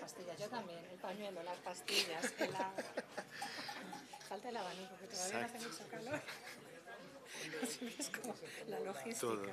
pastillas. Yo también, el pañuelo, las pastillas, el agua. Falta el abanico, porque todavía no hace mucho calor. Así es como la logística. Todo.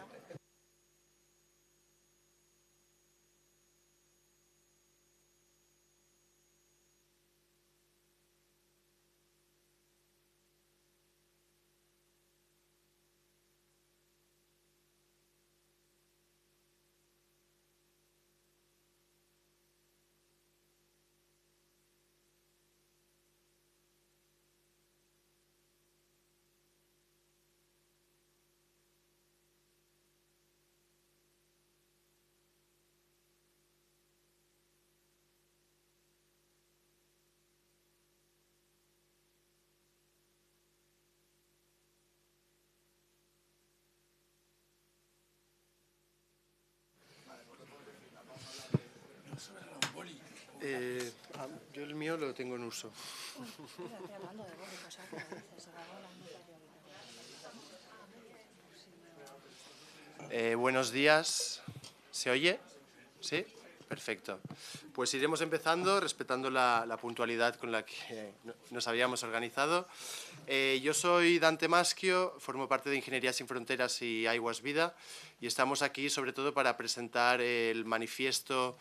Yo el mío lo tengo en uso. Estoy hablando de boli, cosa que a veces se va volando. Buenos días. ¿Se oye? ¿Sí? Perfecto. Pues iremos empezando respetando la puntualidad con la que nos habíamos organizado. Yo soy Dante Maschio, formo parte de Ingeniería Sin Fronteras y Aigües Vida y estamos aquí sobre todo para presentar el manifiesto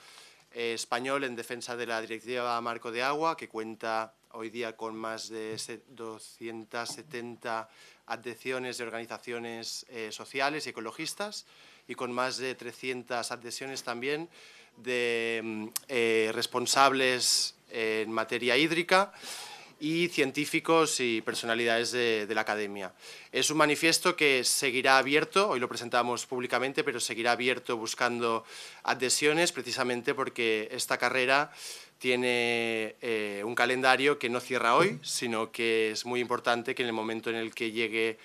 español en defensa de la Directiva Marco de Agua, que cuenta hoy día con más de 270 adhesiones de organizaciones sociales y ecologistas y con más de 300 adhesiones también de responsables en materia hídrica y científicos y personalidades de la academia. Es un manifiesto que seguirá abierto, hoy lo presentamos públicamente, pero seguirá abierto buscando adhesiones precisamente porque esta carrera tiene un calendario que no cierra hoy, sino que es muy importante que en el momento en el que llegue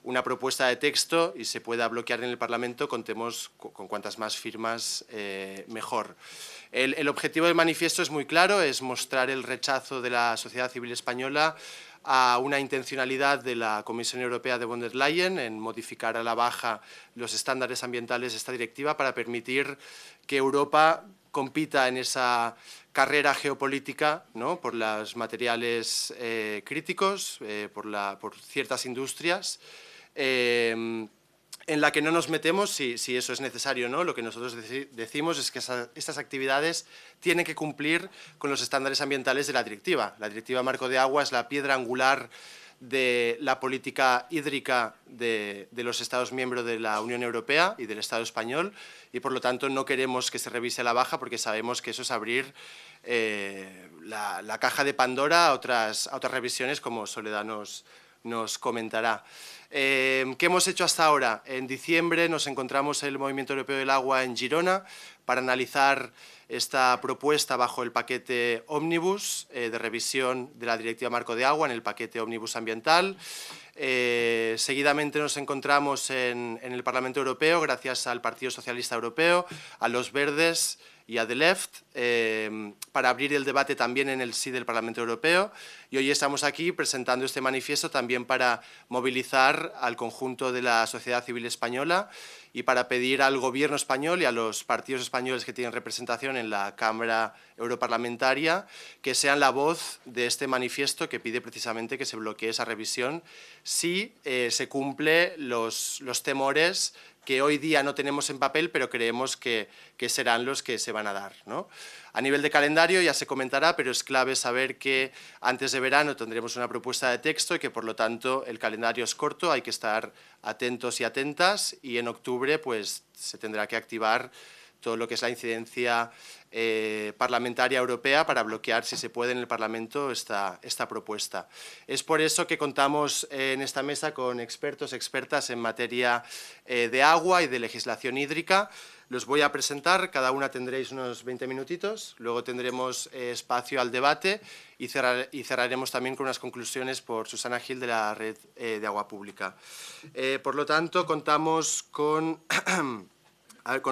una propuesta de texto y se pueda bloquear en el Parlamento, contemos con cuantas más firmas mejor. El objetivo del manifiesto es muy claro, es mostrar el rechazo de la sociedad civil española a una intencionalidad de la Comisión Europea de von der Leyen en modificar a la baja los estándares ambientales de esta directiva para permitir que Europa compita en esa carrera geopolítica, ¿no?, por los materiales críticos, por ciertas industrias, en la que no nos metemos si eso es necesario o no. Lo que nosotros decimos es que estas actividades tienen que cumplir con los estándares ambientales de la directiva. La Directiva Marco de Agua es la piedra angular de la política hídrica de los Estados miembros de la Unión Europea y del Estado español y, por lo tanto, no queremos que se revise a la baja porque sabemos que eso es abrir la caja de Pandora a otras revisiones, como Soledad nos comentará. ¿Qué hemos hecho hasta ahora? En diciembre nos encontramos en el Movimiento Europeo del Agua en Girona para analizar esta propuesta bajo el paquete Ómnibus de revisión de la Directiva Marco de Agua, en el paquete Ómnibus ambiental. Seguidamente nos encontramos en el Parlamento Europeo, gracias al Partido Socialista Europeo, a los Verdes y a The Left, para abrir el debate también en el sí del Parlamento Europeo. Y hoy estamos aquí presentando este manifiesto también para movilizar al conjunto de la sociedad civil española y para pedir al Gobierno español y a los partidos españoles que tienen representación en la Cámara Europarlamentaria que sean la voz de este manifiesto que pide precisamente que se bloquee esa revisión si se cumple los temores que hoy día no tenemos en papel, pero creemos que serán los que se van a dar, ¿no? A nivel de calendario ya se comentará, pero es clave saber que antes de verano tendremos una propuesta de texto y que, por lo tanto, el calendario es corto, hay que estar atentos y atentas, y en octubre pues, se tendrá que activar todo lo que es la incidencia parlamentaria europea para bloquear, si se puede, en el Parlamento esta propuesta. Es por eso que contamos en esta mesa con expertos, expertas en materia de agua y de legislación hídrica. Los voy a presentar, cada una tendréis unos 20 minutitos, luego tendremos espacio al debate y cerraremos también con unas conclusiones por Susana Gil de la Red de Agua Pública. Por lo tanto, contamos con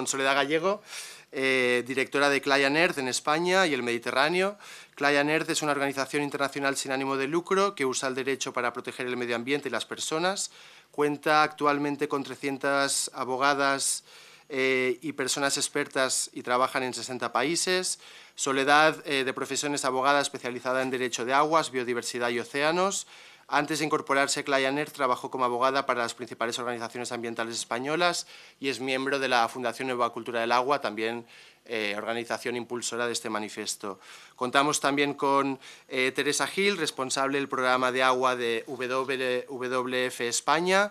Soledad Gallego, directora de Climate Earth en España y el Mediterráneo. Climate Earth es una organización internacional sin ánimo de lucro que usa el derecho para proteger el medio ambiente y las personas. Cuenta actualmente con 300 abogadas y personas expertas y trabajan en 60 países. Soledad, de profesión, es abogada especializada en Derecho de Aguas, Biodiversidad y Océanos. Antes de incorporarse a Client Earth, trabajó como abogada para las principales organizaciones ambientales españolas y es miembro de la Fundación Nueva Cultura del Agua, también organización impulsora de este manifiesto. Contamos también con Teresa Gil, responsable del programa de agua de WWF España.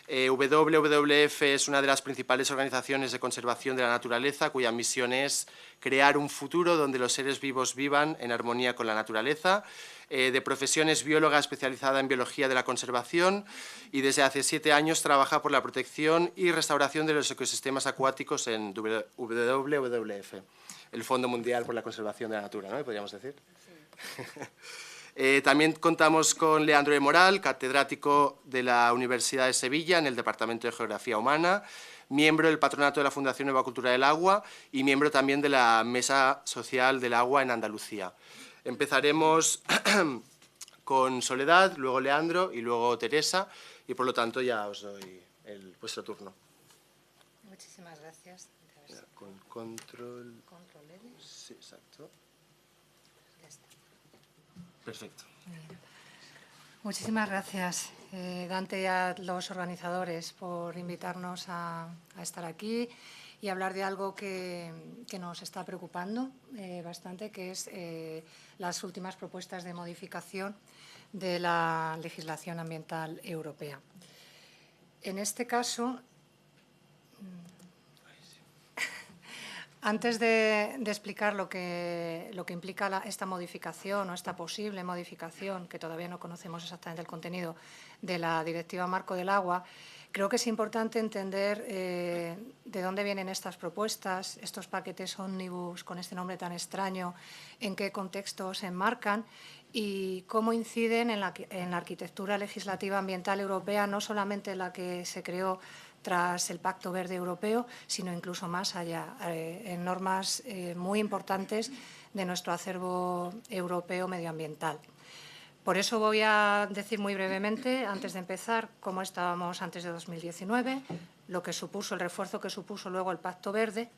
WWF es una de las principales organizaciones de conservación de la naturaleza, cuya misión es crear un futuro donde los seres vivos vivan en armonía con la naturaleza. De profesión es bióloga especializada en biología de la conservación y desde hace 7 años trabaja por la protección y restauración de los ecosistemas acuáticos en WWF, el Fondo Mundial por la Conservación de la Natura, ¿no? Podríamos decir. Sí. También contamos con Leandro de Moral, catedrático de la Universidad de Sevilla en el Departamento de Geografía Humana, miembro del patronato de la Fundación Nueva Cultura del Agua y miembro también de la Mesa Social del Agua en Andalucía. Empezaremos con Soledad, luego Leandro y luego Teresa, y por lo tanto ya os doy vuestro turno. Muchísimas gracias. Con control... Control L. Sí, exacto. Ya está. Perfecto. Muchísimas gracias, Dante, y a los organizadores por invitarnos a estar aquí y hablar de algo que nos está preocupando bastante, que es las últimas propuestas de modificación de la legislación ambiental europea. En este caso, antes de explicar lo que implica esta modificación o esta posible modificación, que todavía no conocemos exactamente el contenido, de la Directiva Marco del Agua, creo que es importante entender de dónde vienen estas propuestas, estos paquetes ómnibus con este nombre tan extraño, en qué contexto se enmarcan y cómo inciden en la arquitectura legislativa ambiental europea, no solamente la que se creó tras el Pacto Verde Europeo, sino incluso más allá, en normas muy importantes de nuestro acervo europeo medioambiental. Por eso voy a decir muy brevemente, antes de empezar, cómo estábamos antes de 2019, lo que supuso, el refuerzo que supuso luego el Pacto Verde,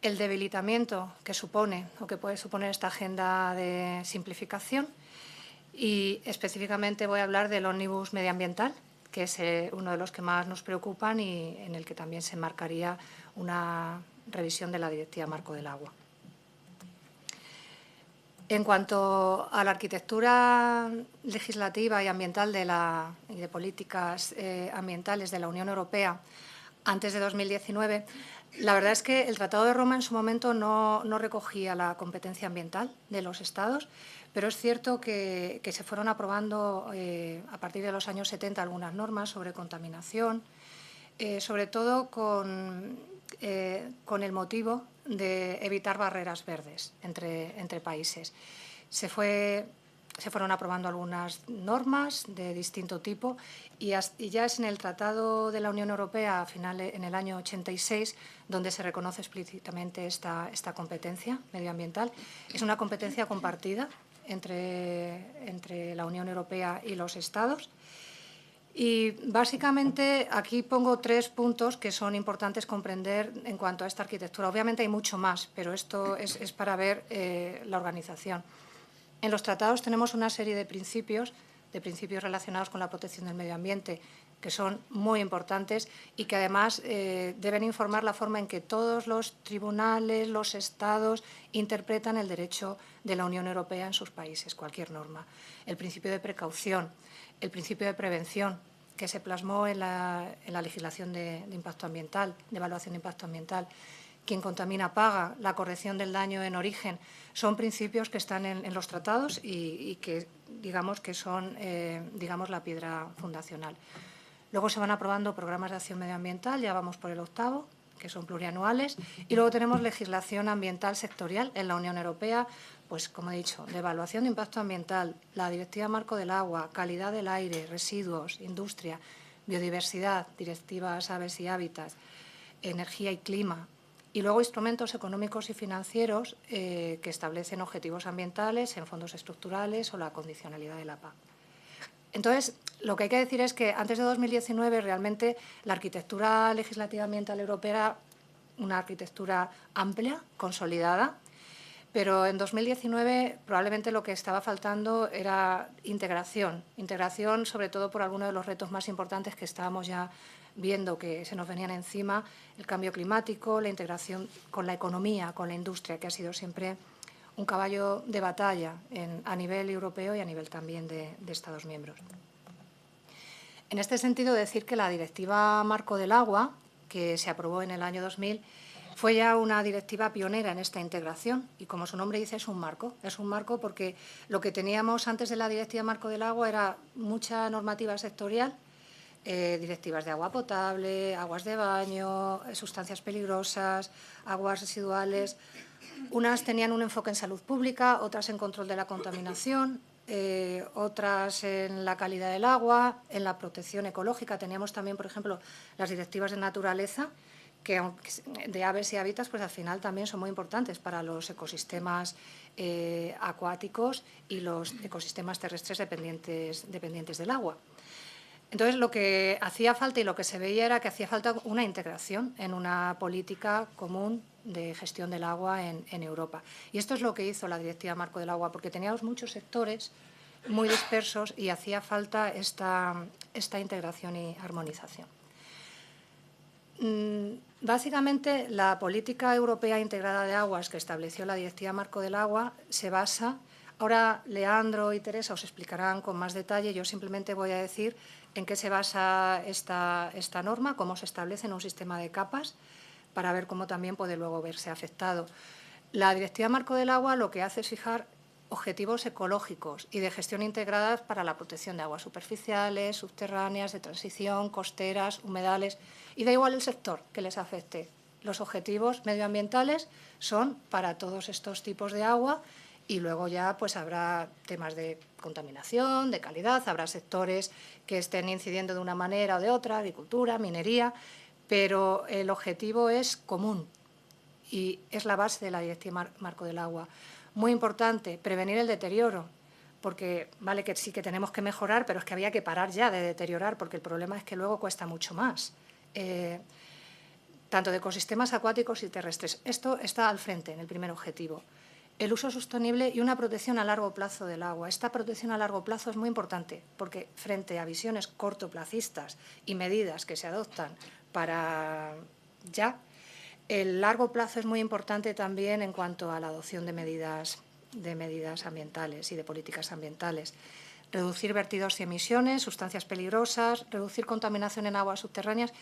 el debilitamiento que supone o que puede suponer esta agenda de simplificación y específicamente voy a hablar del ómnibus medioambiental, que es uno de los que más nos preocupan y en el que también se enmarcaría una revisión de la Directiva Marco del Agua. En cuanto a la arquitectura legislativa y ambiental y de políticas ambientales de la Unión Europea antes de 2019, la verdad es que el Tratado de Roma en su momento no recogía la competencia ambiental de los Estados, pero es cierto que se fueron aprobando a partir de los años 70 algunas normas sobre contaminación, sobre todo con el motivo de evitar barreras verdes entre países. Se fueron aprobando algunas normas de distinto tipo y ya es en el Tratado de la Unión Europea, en el año 86, donde se reconoce explícitamente esta competencia medioambiental. Es una competencia compartida entre la Unión Europea y los Estados. Y básicamente aquí pongo 3 puntos que son importantes comprender en cuanto a esta arquitectura. Obviamente hay mucho más, pero esto es para ver la organización. En los tratados tenemos una serie de principios relacionados con la protección del medio ambiente, que son muy importantes y que además deben informar la forma en que todos los tribunales, los estados, interpretan el derecho de la Unión Europea en sus países, cualquier norma. El principio de precaución, el principio de prevención, que se plasmó en la legislación de impacto ambiental, de evaluación de impacto ambiental. Quien contamina paga, la corrección del daño en origen, son principios que están en los tratados y que digamos que son la piedra fundacional. Luego se van aprobando programas de acción medioambiental, ya vamos por el 8º, que son plurianuales, y luego tenemos legislación ambiental sectorial en la Unión Europea, pues como he dicho, de evaluación de impacto ambiental, la Directiva Marco del Agua, calidad del aire, residuos, industria, biodiversidad, directivas aves y hábitats, energía y clima, y luego instrumentos económicos y financieros que establecen objetivos ambientales en fondos estructurales o la condicionalidad de la PAC. Entonces, lo que hay que decir es que antes de 2019 realmente la arquitectura legislativa ambiental europea era una arquitectura amplia, consolidada, pero en 2019 probablemente lo que estaba faltando era integración sobre todo por algunos de los retos más importantes que estábamos ya viendo que se nos venían encima, el cambio climático, la integración con la economía, con la industria, que ha sido siempre un caballo de batalla a nivel europeo y a nivel también de Estados miembros. En este sentido, decir que la Directiva Marco del Agua, que se aprobó en el año 2000, fue ya una directiva pionera en esta integración y, como su nombre dice, es un marco. Es un marco porque lo que teníamos antes de la Directiva Marco del Agua era mucha normativa sectorial, directivas de agua potable, aguas de baño, sustancias peligrosas, aguas residuales. Unas tenían un enfoque en salud pública, otras en control de la contaminación, otras en la calidad del agua, en la protección ecológica. Teníamos también, por ejemplo, las directivas de naturaleza, que de aves y hábitats, pues al final también son muy importantes para los ecosistemas acuáticos y los ecosistemas terrestres dependientes del agua. Entonces, lo que hacía falta y lo que se veía era que hacía falta una integración en una política común de gestión del agua en Europa. Y esto es lo que hizo la Directiva Marco del Agua, porque teníamos muchos sectores muy dispersos y hacía falta esta integración y armonización. Básicamente, la política europea integrada de aguas que estableció la Directiva Marco del Agua se basa. Ahora Leandro y Teresa os explicarán con más detalle, yo simplemente voy a decir en qué se basa esta norma, cómo se establece en un sistema de capas, para ver cómo también puede luego verse afectado. La Directiva Marco del Agua lo que hace es fijar objetivos ecológicos y de gestión integradas para la protección de aguas superficiales, subterráneas, de transición, costeras, humedales, y da igual el sector que les afecte. Los objetivos medioambientales son para todos estos tipos de agua y luego ya pues habrá temas de contaminación, de calidad, habrá sectores que estén incidiendo de una manera o de otra, agricultura, minería, pero el objetivo es común y es la base de la Directiva Marco del Agua. Muy importante, prevenir el deterioro, porque vale que sí que tenemos que mejorar, pero es que había que parar ya de deteriorar, porque el problema es que luego cuesta mucho más, tanto de ecosistemas acuáticos y terrestres. Esto está al frente en el primer objetivo. El uso sostenible y una protección a largo plazo del agua. Esta protección a largo plazo es muy importante, porque frente a visiones cortoplacistas y medidas que se adoptan para ya, el largo plazo es muy importante también en cuanto a la adopción de medidas ambientales y de políticas ambientales. Reducir vertidos y emisiones, sustancias peligrosas, reducir contaminación en aguas subterráneas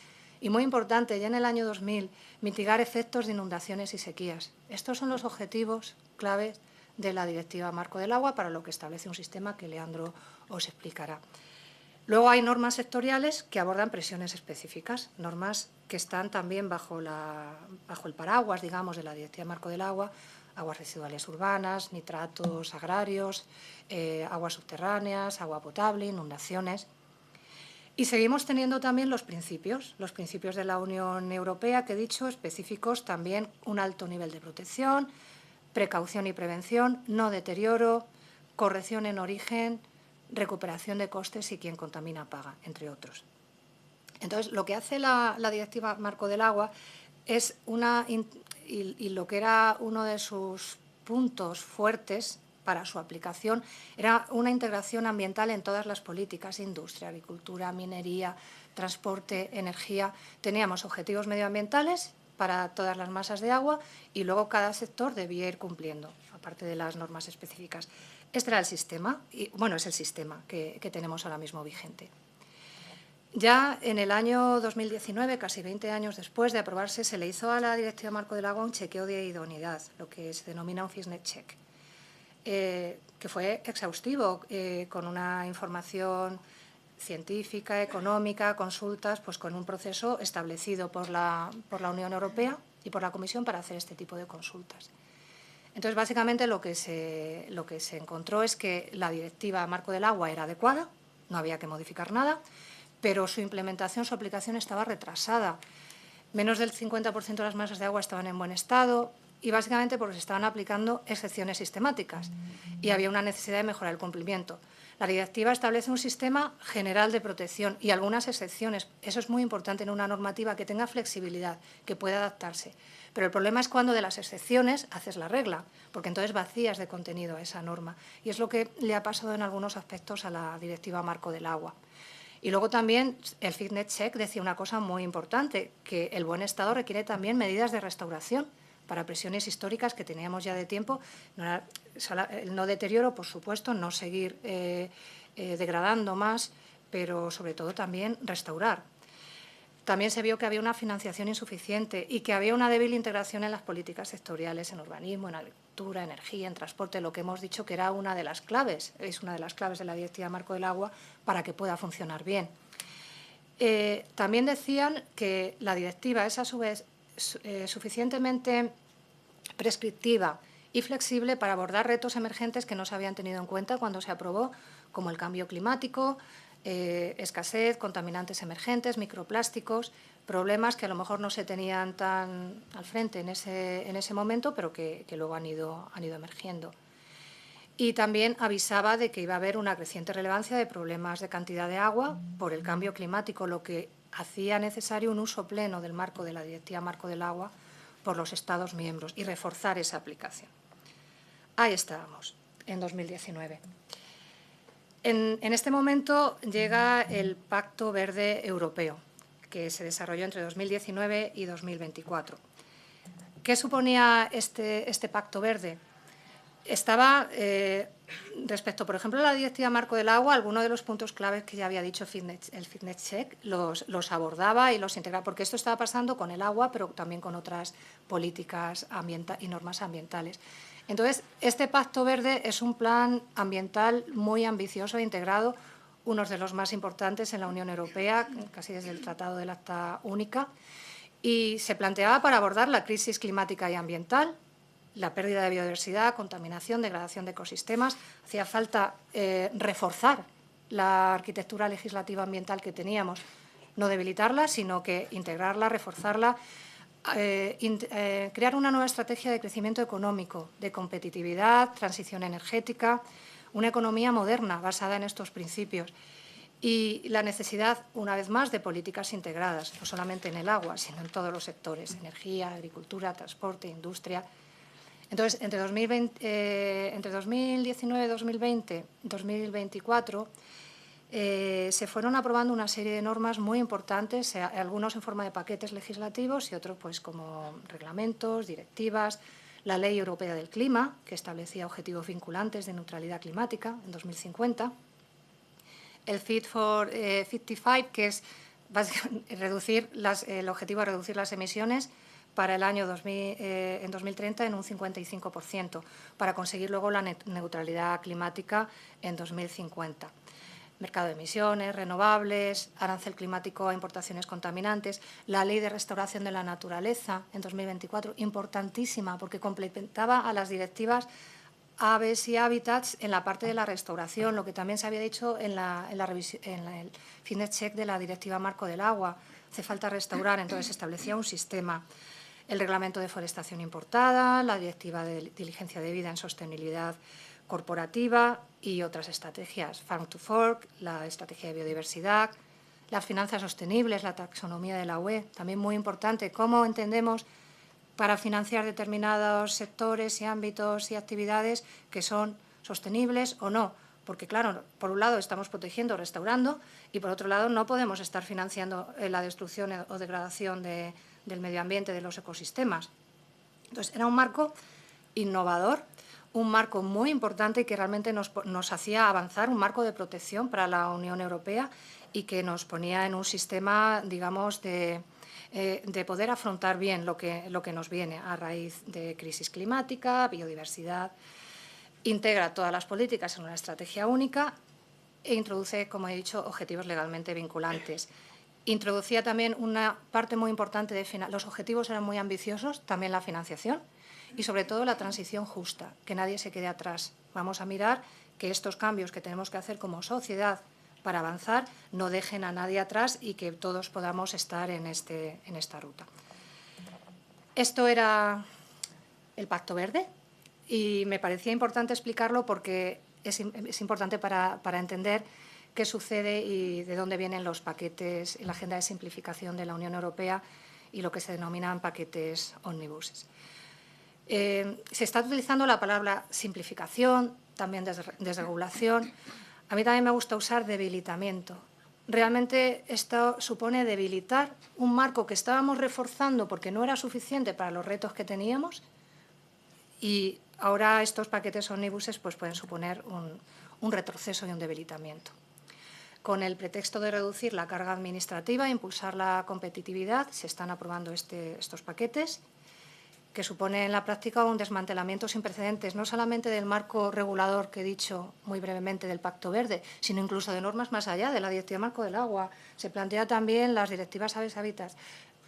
y, muy importante, ya en el año 2000, mitigar efectos de inundaciones y sequías. Estos son los objetivos claves de la Directiva Marco del Agua, para lo que establece un sistema que Leandro os explicará. Luego hay normas sectoriales que abordan presiones específicas, normas que están también bajo el paraguas, digamos, de la Directiva Marco del Agua, aguas residuales urbanas, nitratos agrarios, aguas subterráneas, agua potable, inundaciones. Y seguimos teniendo también los principios de la Unión Europea, que he dicho, específicos también, un alto nivel de protección, precaución y prevención, no deterioro, corrección en origen, recuperación de costes y quien contamina paga, entre otros. Entonces, lo que hace la Directiva Marco del Agua es y lo que era uno de sus puntos fuertes para su aplicación, era una integración ambiental en todas las políticas: industria, agricultura, minería, transporte, energía. Teníamos objetivos medioambientales para todas las masas de agua y luego cada sector debía ir cumpliendo, aparte de las normas específicas. Este era el sistema, y bueno, es el sistema que tenemos ahora mismo vigente. Ya en el año 2019, casi 20 años después de aprobarse, se le hizo a la Directiva Marco del Agua un chequeo de idoneidad, lo que se denomina un fitness check, que fue exhaustivo, con una información científica, económica, consultas, pues con un proceso establecido por la Unión Europea y por la Comisión para hacer este tipo de consultas. Entonces, básicamente lo que se encontró es que la Directiva Marco del Agua era adecuada, no había que modificar nada, pero su implementación, su aplicación estaba retrasada. Menos del 50% de las masas de agua estaban en buen estado, y básicamente porque se estaban aplicando excepciones sistemáticas y había una necesidad de mejorar el cumplimiento. La directiva establece un sistema general de protección y algunas excepciones. Eso es muy importante en una normativa, que tenga flexibilidad, que pueda adaptarse. Pero el problema es cuando de las excepciones haces la regla, porque entonces vacías de contenido a esa norma. Y es lo que le ha pasado en algunos aspectos a la Directiva Marco del Agua. Y luego también el fitness check decía una cosa muy importante, que el buen estado requiere también medidas de restauración para presiones históricas que teníamos ya de tiempo, no deterioro, por supuesto, no seguir degradando más, pero sobre todo también restaurar. También se vio que había una financiación insuficiente y que había una débil integración en las políticas sectoriales, en urbanismo, en agricultura, energía, en transporte, lo que hemos dicho que era una de las claves, es una de las claves de la Directiva Marco del Agua para que pueda funcionar bien. También decían que la directiva es a su vez suficientemente prescriptiva y flexible para abordar retos emergentes que no se habían tenido en cuenta cuando se aprobó, como el cambio climático, escasez, contaminantes emergentes, microplásticos, problemas que a lo mejor no se tenían tan al frente en ese momento, pero que luego han ido emergiendo. Y también avisaba de que iba a haber una creciente relevancia de problemas de cantidad de agua por el cambio climático, lo que hacía necesario un uso pleno del marco de la Directiva Marco del Agua por los Estados miembros y reforzar esa aplicación. Ahí estábamos, en 2019. En este momento llega el Pacto Verde Europeo, que se desarrolló entre 2019 y 2024. ¿Qué suponía este Pacto Verde? Estaba, respecto, por ejemplo, a la Directiva Marco del Agua, algunos de los puntos claves que ya había dicho el fitness check los abordaba y los integraba, porque esto estaba pasando con el agua, pero también con otras políticas y normas ambientales. Entonces, este Pacto Verde es un plan ambiental muy ambicioso e integrado, uno de los más importantes en la Unión Europea, casi desde el Tratado del Acta Única, y se planteaba para abordar la crisis climática y ambiental, la pérdida de biodiversidad, contaminación, degradación de ecosistemas. Hacía falta reforzar la arquitectura legislativa ambiental que teníamos, no debilitarla, sino que integrarla, reforzarla, crear una nueva estrategia de crecimiento económico, de competitividad, transición energética, una economía moderna basada en estos principios. Y la necesidad, una vez más, de políticas integradas, no solamente en el agua, sino en todos los sectores, energía, agricultura, transporte, industria. Entonces, entre 2019, 2020, 2024, se fueron aprobando una serie de normas muy importantes, algunos en forma de paquetes legislativos y otros pues, como reglamentos, directivas, la Ley Europea del Clima, que establecía objetivos vinculantes de neutralidad climática en 2050, el Fit for 55, que es básicamente el objetivo de reducir las emisiones para el año en 2030 en un 55%, para conseguir luego la neutralidad climática en 2050. Mercado de emisiones, renovables, arancel climático a importaciones contaminantes, la ley de restauración de la naturaleza en 2024, importantísima porque complementaba a las directivas Aves y Hábitats en la parte de la restauración, lo que también se había dicho en el fitness check de la Directiva Marco del Agua. Hace falta restaurar, entonces se establecía un sistema. El reglamento de forestación importada, la Directiva de diligencia de vida en sostenibilidad corporativa y otras estrategias, Farm to Fork, la estrategia de biodiversidad, las finanzas sostenibles, la taxonomía de la UE, también muy importante, cómo entendemos para financiar determinados sectores y ámbitos y actividades que son sostenibles o no. Porque, claro, por un lado estamos protegiendo, restaurando, y por otro lado no podemos estar financiando la destrucción o degradación del medio ambiente, de los ecosistemas. Entonces, era un marco innovador, un marco muy importante que realmente nos hacía avanzar, un marco de protección para la Unión Europea y que nos ponía en un sistema, digamos, de poder afrontar bien lo que nos viene a raíz de crisis climática, biodiversidad. Integra todas las políticas en una estrategia única e introduce, como he dicho, objetivos legalmente vinculantes. Introducía también una parte muy importante los objetivos eran muy ambiciosos, también la financiación y sobre todo la transición justa, que nadie se quede atrás. Vamos a mirar que estos cambios que tenemos que hacer como sociedad para avanzar no dejen a nadie atrás y que todos podamos estar en esta ruta. Esto era el Pacto Verde, y me parecía importante explicarlo porque es importante para entender qué sucede y de dónde vienen los paquetes en la agenda de simplificación de la Unión Europea y lo que se denominan paquetes ómnibus. Se está utilizando la palabra simplificación, también desregulación. A mí también me gusta usar debilitamiento. Realmente esto supone debilitar un marco que estábamos reforzando porque no era suficiente para los retos que teníamos, y ahora estos paquetes ómnibuses pues, pueden suponer un retroceso y un debilitamiento. Con el pretexto de reducir la carga administrativa e impulsar la competitividad, se están aprobando estos paquetes, que supone en la práctica un desmantelamiento sin precedentes, no solamente del marco regulador que he dicho muy brevemente del Pacto Verde, sino incluso de normas más allá, de la Directiva Marco del Agua. Se plantea también las directivas Aves Habitat.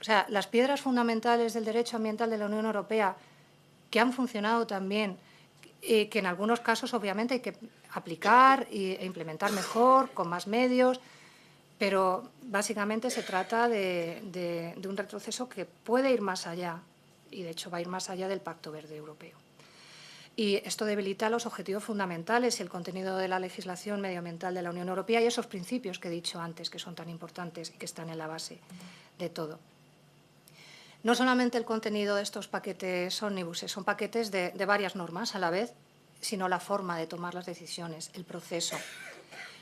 O sea, las piedras fundamentales del derecho ambiental de la Unión Europea, que han funcionado también, que en algunos casos obviamente hay que aplicar e implementar mejor, con más medios, pero básicamente se trata de un retroceso que puede ir más allá, y de hecho va a ir más allá del Pacto Verde Europeo. Y esto debilita los objetivos fundamentales y el contenido de la legislación medioambiental de la Unión Europea y esos principios que he dicho antes, que son tan importantes y que están en la base de todo. No solamente el contenido de estos paquetes ómnibuses, son paquetes de varias normas a la vez, sino la forma de tomar las decisiones, el proceso.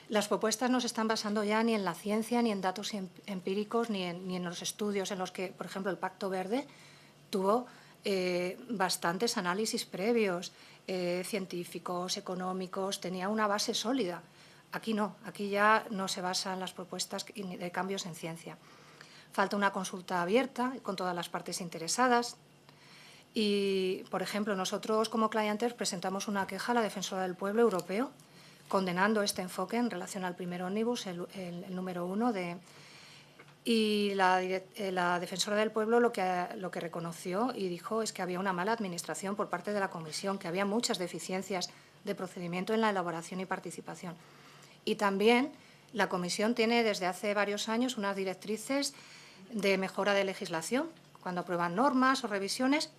Las propuestas no se están basando ya ni en la ciencia, ni en datos empíricos, ni en los estudios en los que, por ejemplo, el Pacto Verde tuvo bastantes análisis previos, científicos, económicos, tenía una base sólida. Aquí no, aquí ya no se basan las propuestas de cambios en ciencia. Falta una consulta abierta con todas las partes interesadas y, por ejemplo, nosotros como Clienters presentamos una queja a la Defensora del Pueblo Europeo condenando este enfoque en relación al primer ómnibus, el número 1 y la Defensora del Pueblo lo que reconoció y dijo es que había una mala administración por parte de la Comisión, que había muchas deficiencias de procedimiento en la elaboración y participación. Y también la Comisión tiene desde hace varios años unas directrices de mejora de legislación. Cuando aprueban normas o revisiones,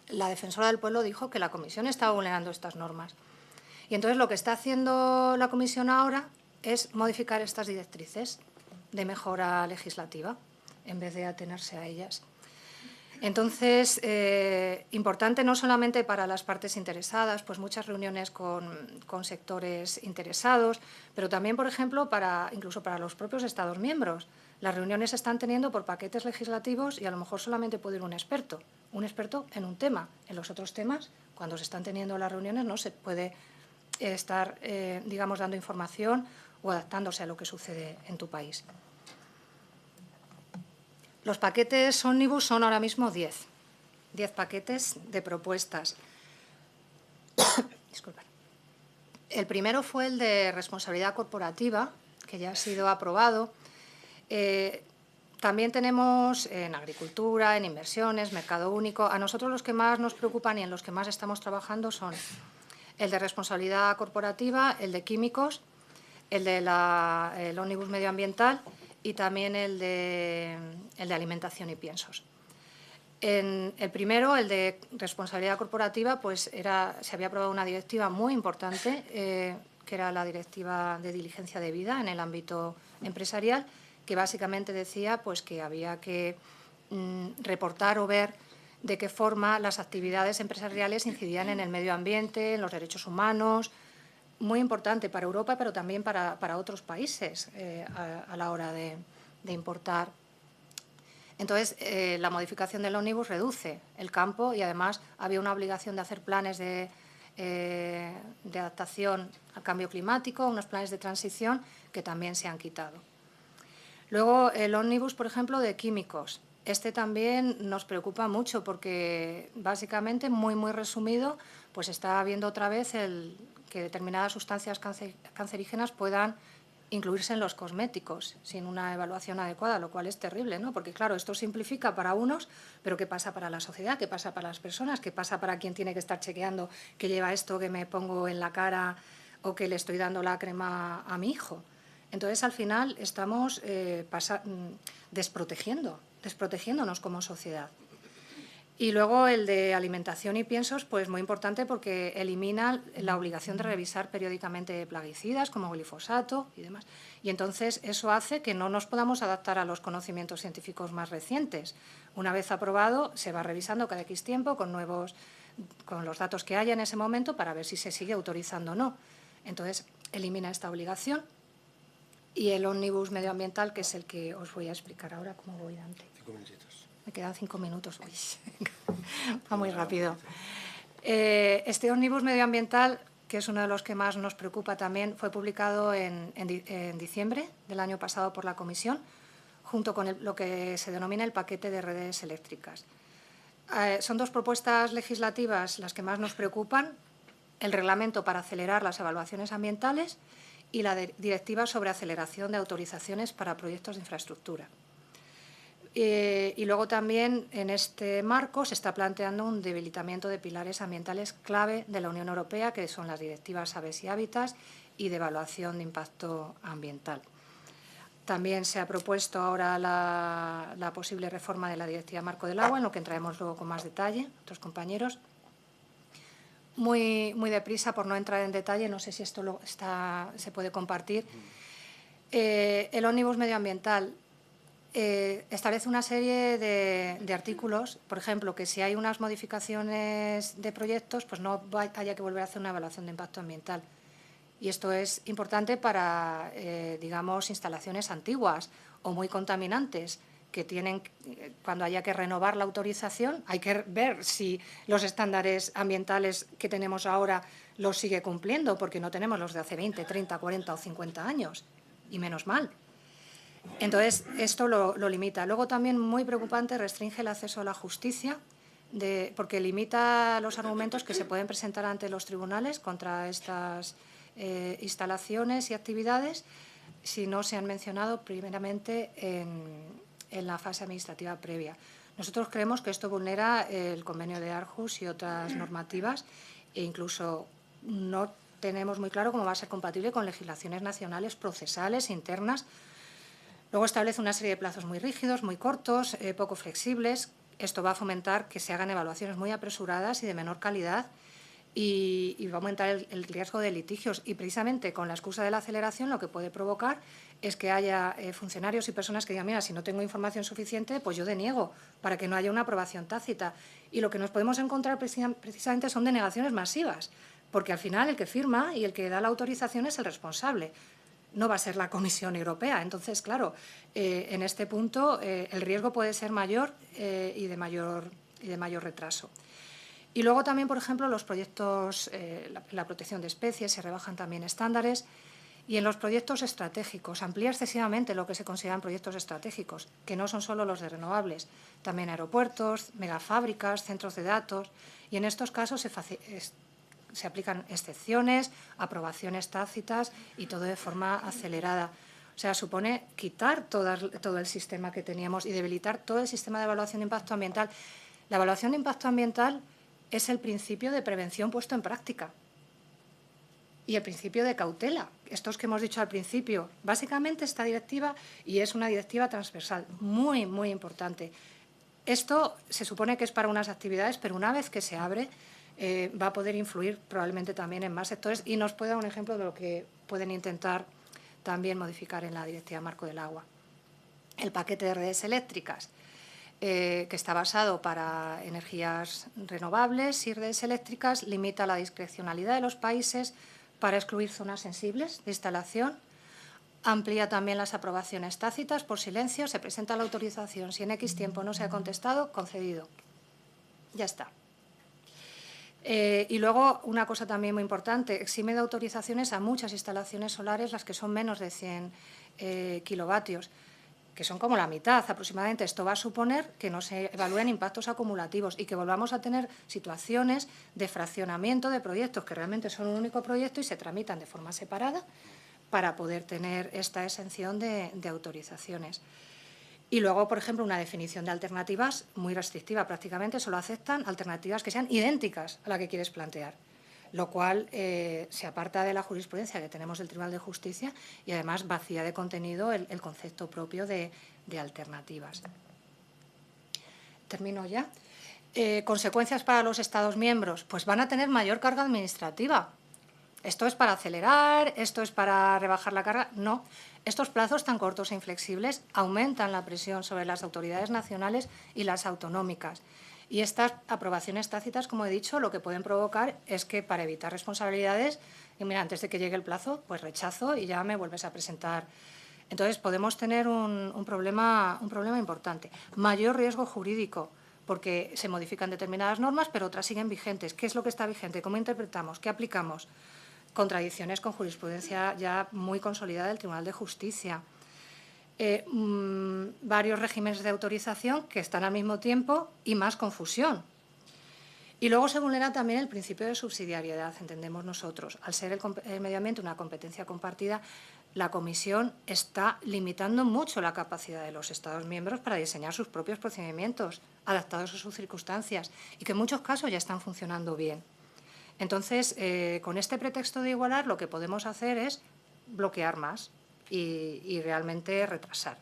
la Defensora del Pueblo dijo que la Comisión estaba vulnerando estas normas. Y entonces lo que está haciendo la Comisión ahora es modificar estas directrices de mejora legislativa en vez de atenerse a ellas. Entonces, importante no solamente para las partes interesadas, pues muchas reuniones con sectores interesados, pero también, por ejemplo, incluso para los propios Estados miembros. Las reuniones se están teniendo por paquetes legislativos y a lo mejor solamente puede ir un experto en un tema. En los otros temas, cuando se están teniendo las reuniones, no se puede estar, digamos, dando información o adaptándose a lo que sucede en tu país. Los paquetes ómnibus son ahora mismo 10 paquetes de propuestas. Disculpen. El primero fue el de responsabilidad corporativa, que ya ha sido aprobado. También tenemos en agricultura, en inversiones, mercado único. A nosotros los que más nos preocupan y en los que más estamos trabajando son el de responsabilidad corporativa, el de químicos, el ómnibus medioambiental y también el de alimentación y piensos. En el primero, el de responsabilidad corporativa, pues se había aprobado una directiva muy importante, que era la Directiva de Diligencia Debida en el ámbito empresarial, que básicamente decía pues, que había que reportar o ver de qué forma las actividades empresariales incidían en el medio ambiente, en los derechos humanos. Muy importante para Europa, pero también para otros países a la hora de importar. Entonces, la modificación del ómnibus reduce el campo y, además, había una obligación de hacer planes de adaptación al cambio climático, unos planes de transición que también se han quitado. Luego, el ómnibus, por ejemplo, de químicos. Este también nos preocupa mucho porque, básicamente, muy resumido, pues está habiendo otra vez que determinadas sustancias cancerígenas puedan incluirse en los cosméticos sin una evaluación adecuada, lo cual es terrible, ¿no? Porque, claro, esto simplifica para unos, pero ¿qué pasa para la sociedad? ¿Qué pasa para las personas? ¿Qué pasa para quien tiene que estar chequeando que lleva esto que me pongo en la cara o que le estoy dando la crema a mi hijo? Entonces, al final, estamos desprotegiéndonos como sociedad. Y luego el de alimentación y piensos, pues muy importante porque elimina la obligación de revisar periódicamente plaguicidas como glifosato y demás. Y entonces eso hace que no nos podamos adaptar a los conocimientos científicos más recientes. Una vez aprobado, se va revisando cada X tiempo con los datos que haya en ese momento para ver si se sigue autorizando o no. Entonces, elimina esta obligación. Y el ómnibus medioambiental, que es el que os voy a explicar ahora cómo voy, Dante. 5 minutitos. Me quedan 5 minutos. Uy, va muy rápido. Este ómnibus medioambiental, que es uno de los que más nos preocupa también, fue publicado en diciembre del año pasado por la Comisión, junto con lo que se denomina el paquete de redes eléctricas. Son dos propuestas legislativas las que más nos preocupan: el reglamento para acelerar las evaluaciones ambientales y la directiva sobre aceleración de autorizaciones para proyectos de infraestructura. Y luego también en este marco se está planteando un debilitamiento de pilares ambientales clave de la Unión Europea, que son las directivas Aves y Hábitats y de evaluación de impacto ambiental. También se ha propuesto ahora la posible reforma de la Directiva Marco del Agua, en lo que entraremos luego con más detalle, otros compañeros. Muy deprisa, por no entrar en detalle, no sé si esto se puede compartir. El ómnibus medioambiental establece una serie de artículos, por ejemplo, que si hay unas modificaciones de proyectos, pues no haya que volver a hacer una evaluación de impacto ambiental. Y esto es importante para, digamos, instalaciones antiguas o muy contaminantes, que tienen, cuando haya que renovar la autorización, hay que ver si los estándares ambientales que tenemos ahora los sigue cumpliendo, porque no tenemos los de hace 20, 30, 40 o 50 años, y menos mal. Entonces, esto lo limita. Luego, también muy preocupante, restringe el acceso a la justicia, porque limita los argumentos que se pueden presentar ante los tribunales contra estas instalaciones y actividades si no se han mencionado primeramente en la fase administrativa previa. Nosotros creemos que esto vulnera el convenio de Aarhus y otras normativas, e incluso no tenemos muy claro cómo va a ser compatible con legislaciones nacionales procesales internas. Luego establece una serie de plazos muy rígidos, muy cortos, poco flexibles. Esto va a fomentar que se hagan evaluaciones muy apresuradas y de menor calidad, y va a aumentar el riesgo de litigios. Y precisamente con la excusa de la aceleración, lo que puede provocar es que haya funcionarios y personas que digan: mira, si no tengo información suficiente, pues yo deniego, para que no haya una aprobación tácita. Y lo que nos podemos encontrar precisamente son denegaciones masivas, porque al final el que firma y el que da la autorización es el responsable, no va a ser la Comisión Europea. Entonces, claro, en este punto el riesgo puede ser mayor y de mayor retraso. Y luego también, por ejemplo, los proyectos, la protección de especies, se rebajan también estándares. Y en los proyectos estratégicos, amplía excesivamente lo que se consideran proyectos estratégicos, que no son solo los de renovables, también aeropuertos, megafábricas, centros de datos. Y en estos casos se aplican excepciones, aprobaciones tácitas y todo de forma acelerada. O sea, supone quitar todo el sistema que teníamos y debilitar todo el sistema de evaluación de impacto ambiental. La evaluación de impacto ambiental es el principio de prevención puesto en práctica y el principio de cautela, estos que hemos dicho al principio. Básicamente esta directiva, y es una directiva transversal, muy, muy importante. Esto se supone que es para unas actividades, pero una vez que se abre, va a poder influir probablemente también en más sectores, y nos puede dar un ejemplo de lo que pueden intentar también modificar en la Directiva Marco del Agua. El paquete de redes eléctricas, que está basado para energías renovables y redes eléctricas, limita la discrecionalidad de los países para excluir zonas sensibles de instalación. Amplía también las aprobaciones tácitas por silencio. Se presenta la autorización, si en X tiempo no se ha contestado, concedido. Ya está. Y luego, una cosa también muy importante, exime de autorizaciones a muchas instalaciones solares, las que son menos de 100 kilovatios, que son como la mitad aproximadamente. Esto va a suponer que no se evalúen impactos acumulativos y que volvamos a tener situaciones de fraccionamiento de proyectos que realmente son un único proyecto y se tramitan de forma separada para poder tener esta exención de autorizaciones. Y luego, por ejemplo, una definición de alternativas muy restrictiva. Prácticamente solo aceptan alternativas que sean idénticas a la que quieres plantear, lo cual se aparta de la jurisprudencia que tenemos del Tribunal de Justicia y además vacía de contenido el concepto propio de alternativas. Termino ya. ¿Consecuencias para los Estados miembros? Pues van a tener mayor carga administrativa. ¿Esto es para acelerar? ¿Esto es para rebajar la carga? No. Estos plazos tan cortos e inflexibles aumentan la presión sobre las autoridades nacionales y las autonómicas. Y estas aprobaciones tácitas, como he dicho, lo que pueden provocar es que, para evitar responsabilidades, y mira, antes de que llegue el plazo, pues rechazo y ya me vuelves a presentar. Entonces, podemos tener un problema importante. Mayor riesgo jurídico, porque se modifican determinadas normas, pero otras siguen vigentes. ¿Qué es lo que está vigente? ¿Cómo interpretamos? ¿Qué aplicamos? Contradicciones con jurisprudencia ya muy consolidada del Tribunal de Justicia. Varios regímenes de autorización que están al mismo tiempo y más confusión. Y luego se vulnera también el principio de subsidiariedad, entendemos nosotros. Al ser el medio ambiente una competencia compartida, la Comisión está limitando mucho la capacidad de los Estados miembros para diseñar sus propios procedimientos, adaptados a sus circunstancias, y que en muchos casos ya están funcionando bien. Entonces, con este pretexto de igualar, lo que podemos hacer es bloquear más y realmente retrasar.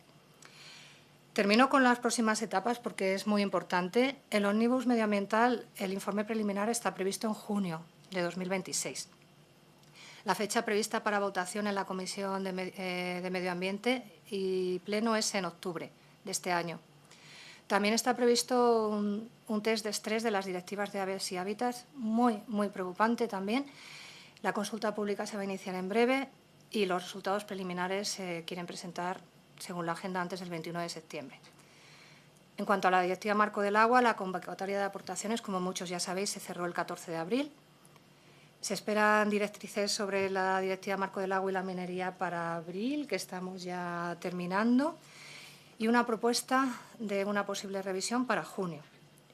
Termino con las próximas etapas porque es muy importante. El ómnibus medioambiental, el informe preliminar, está previsto en junio de 2026. La fecha prevista para votación en la Comisión de Medio Ambiente y Pleno es en octubre de este año. También está previsto un test de estrés de las directivas de aves y hábitats, muy preocupante también. La consulta pública se va a iniciar en breve y los resultados preliminares se quieren presentar, según la agenda, antes del 21 de septiembre. En cuanto a la Directiva Marco del Agua, la convocatoria de aportaciones, como muchos ya sabéis, se cerró el 14 de abril. Se esperan directrices sobre la Directiva Marco del Agua y la minería para abril, que estamos ya terminando, y una propuesta de una posible revisión para junio.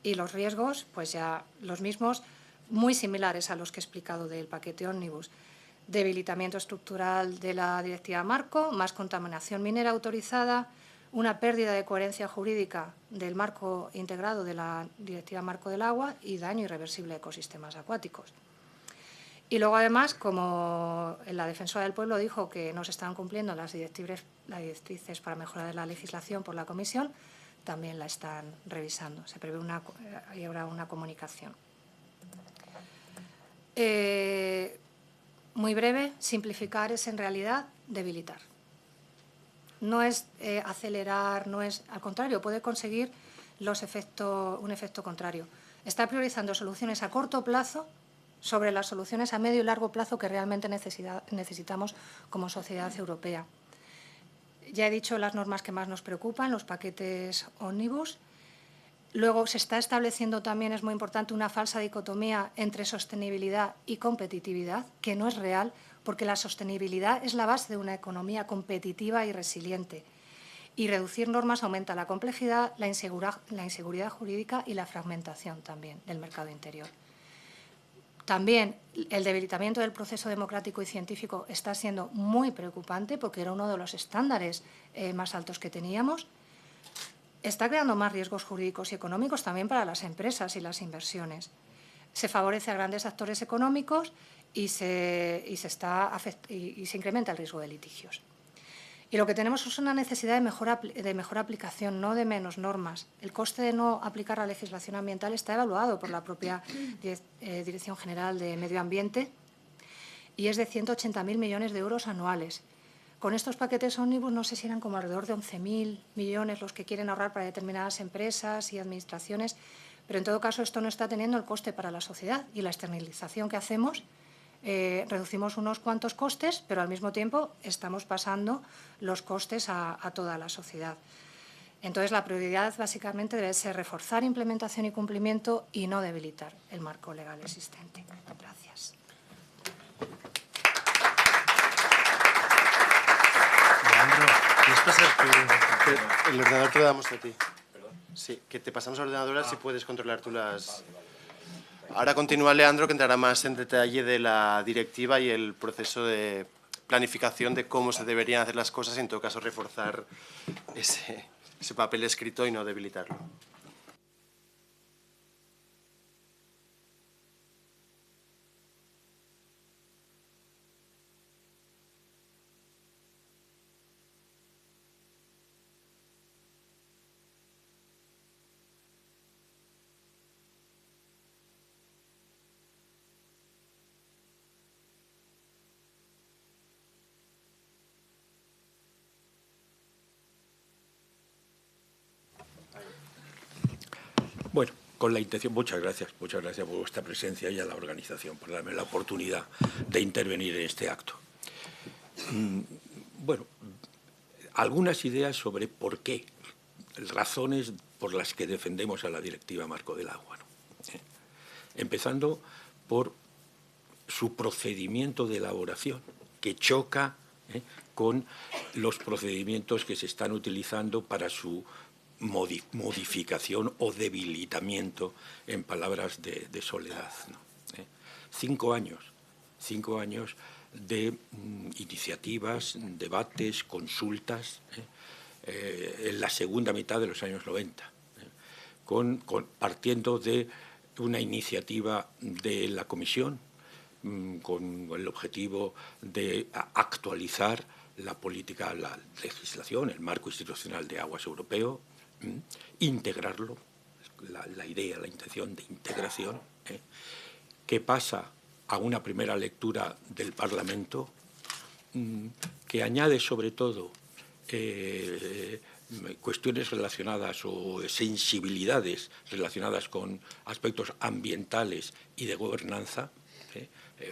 Y los riesgos, pues ya los mismos, muy similares a los que he explicado del paquete ómnibus. Debilitamiento estructural de la Directiva Marco, más contaminación minera autorizada, una pérdida de coherencia jurídica del marco integrado de la Directiva Marco del Agua y daño irreversible a ecosistemas acuáticos. Y luego, además, como la defensora del pueblo dijo que no se estaban cumpliendo las directrices para mejorar la legislación por la Comisión, también la están revisando. Se prevé y habrá una comunicación. Muy breve, simplificar es en realidad debilitar. No es acelerar, no es, al contrario, puede conseguir un efecto contrario. Está priorizando soluciones a corto plazo sobre las soluciones a medio y largo plazo que realmente necesitamos como sociedad europea. Ya he dicho las normas que más nos preocupan, los paquetes ómnibus. Luego se está estableciendo también, es muy importante, una falsa dicotomía entre sostenibilidad y competitividad, que no es real, porque la sostenibilidad es la base de una economía competitiva y resiliente. Y reducir normas aumenta la complejidad, la inseguridad jurídica y la fragmentación también del mercado interior. También el debilitamiento del proceso democrático y científico está siendo muy preocupante porque era uno de los estándares más altos que teníamos. Está creando más riesgos jurídicos y económicos también para las empresas y las inversiones. Se favorece a grandes actores económicos y se incrementa el riesgo de litigios. Y lo que tenemos es una necesidad de mejor aplicación, no de menos normas. El coste de no aplicar la legislación ambiental está evaluado por la propia Dirección General de Medio Ambiente y es de 180.000 millones de euros anuales. Con estos paquetes ómnibus no sé si eran como alrededor de 11.000 millones los que quieren ahorrar para determinadas empresas y administraciones, pero en todo caso esto no está teniendo el coste para la sociedad y la externalización que hacemos. Reducimos unos cuantos costes, pero al mismo tiempo estamos pasando los costes a toda la sociedad. Entonces, la prioridad básicamente debe ser reforzar implementación y cumplimiento y no debilitar el marco legal existente. Gracias. Leandro, ¿quieres pasar el ordenador te lo damos a ti? Sí, que te pasamos al ordenador así puedes controlar tú las... Ahora continúa Leandro, que entrará más en detalle de la directiva y el proceso de planificación de cómo se deberían hacer las cosas y, en todo caso, reforzar ese papel escrito y no debilitarlo. Bueno, con la intención, muchas gracias por vuestra presencia y a la organización por darme la oportunidad de intervenir en este acto. Bueno, algunas ideas sobre por qué, razones por las que defendemos a la Directiva Marco del Agua, ¿no? Empezando por su procedimiento de elaboración, que choca con los procedimientos que se están utilizando para su modificación o debilitamiento, en palabras de Soledad, ¿no? 5 años de iniciativas, debates, consultas, en la segunda mitad de los años 90, partiendo de una iniciativa de la Comisión con el objetivo de actualizar la política, la legislación, el marco institucional de aguas europeo, integrarlo, la idea, la intención de integración, que pasa a una primera lectura del Parlamento, que añade sobre todo cuestiones relacionadas o sensibilidades relacionadas con aspectos ambientales y de gobernanza,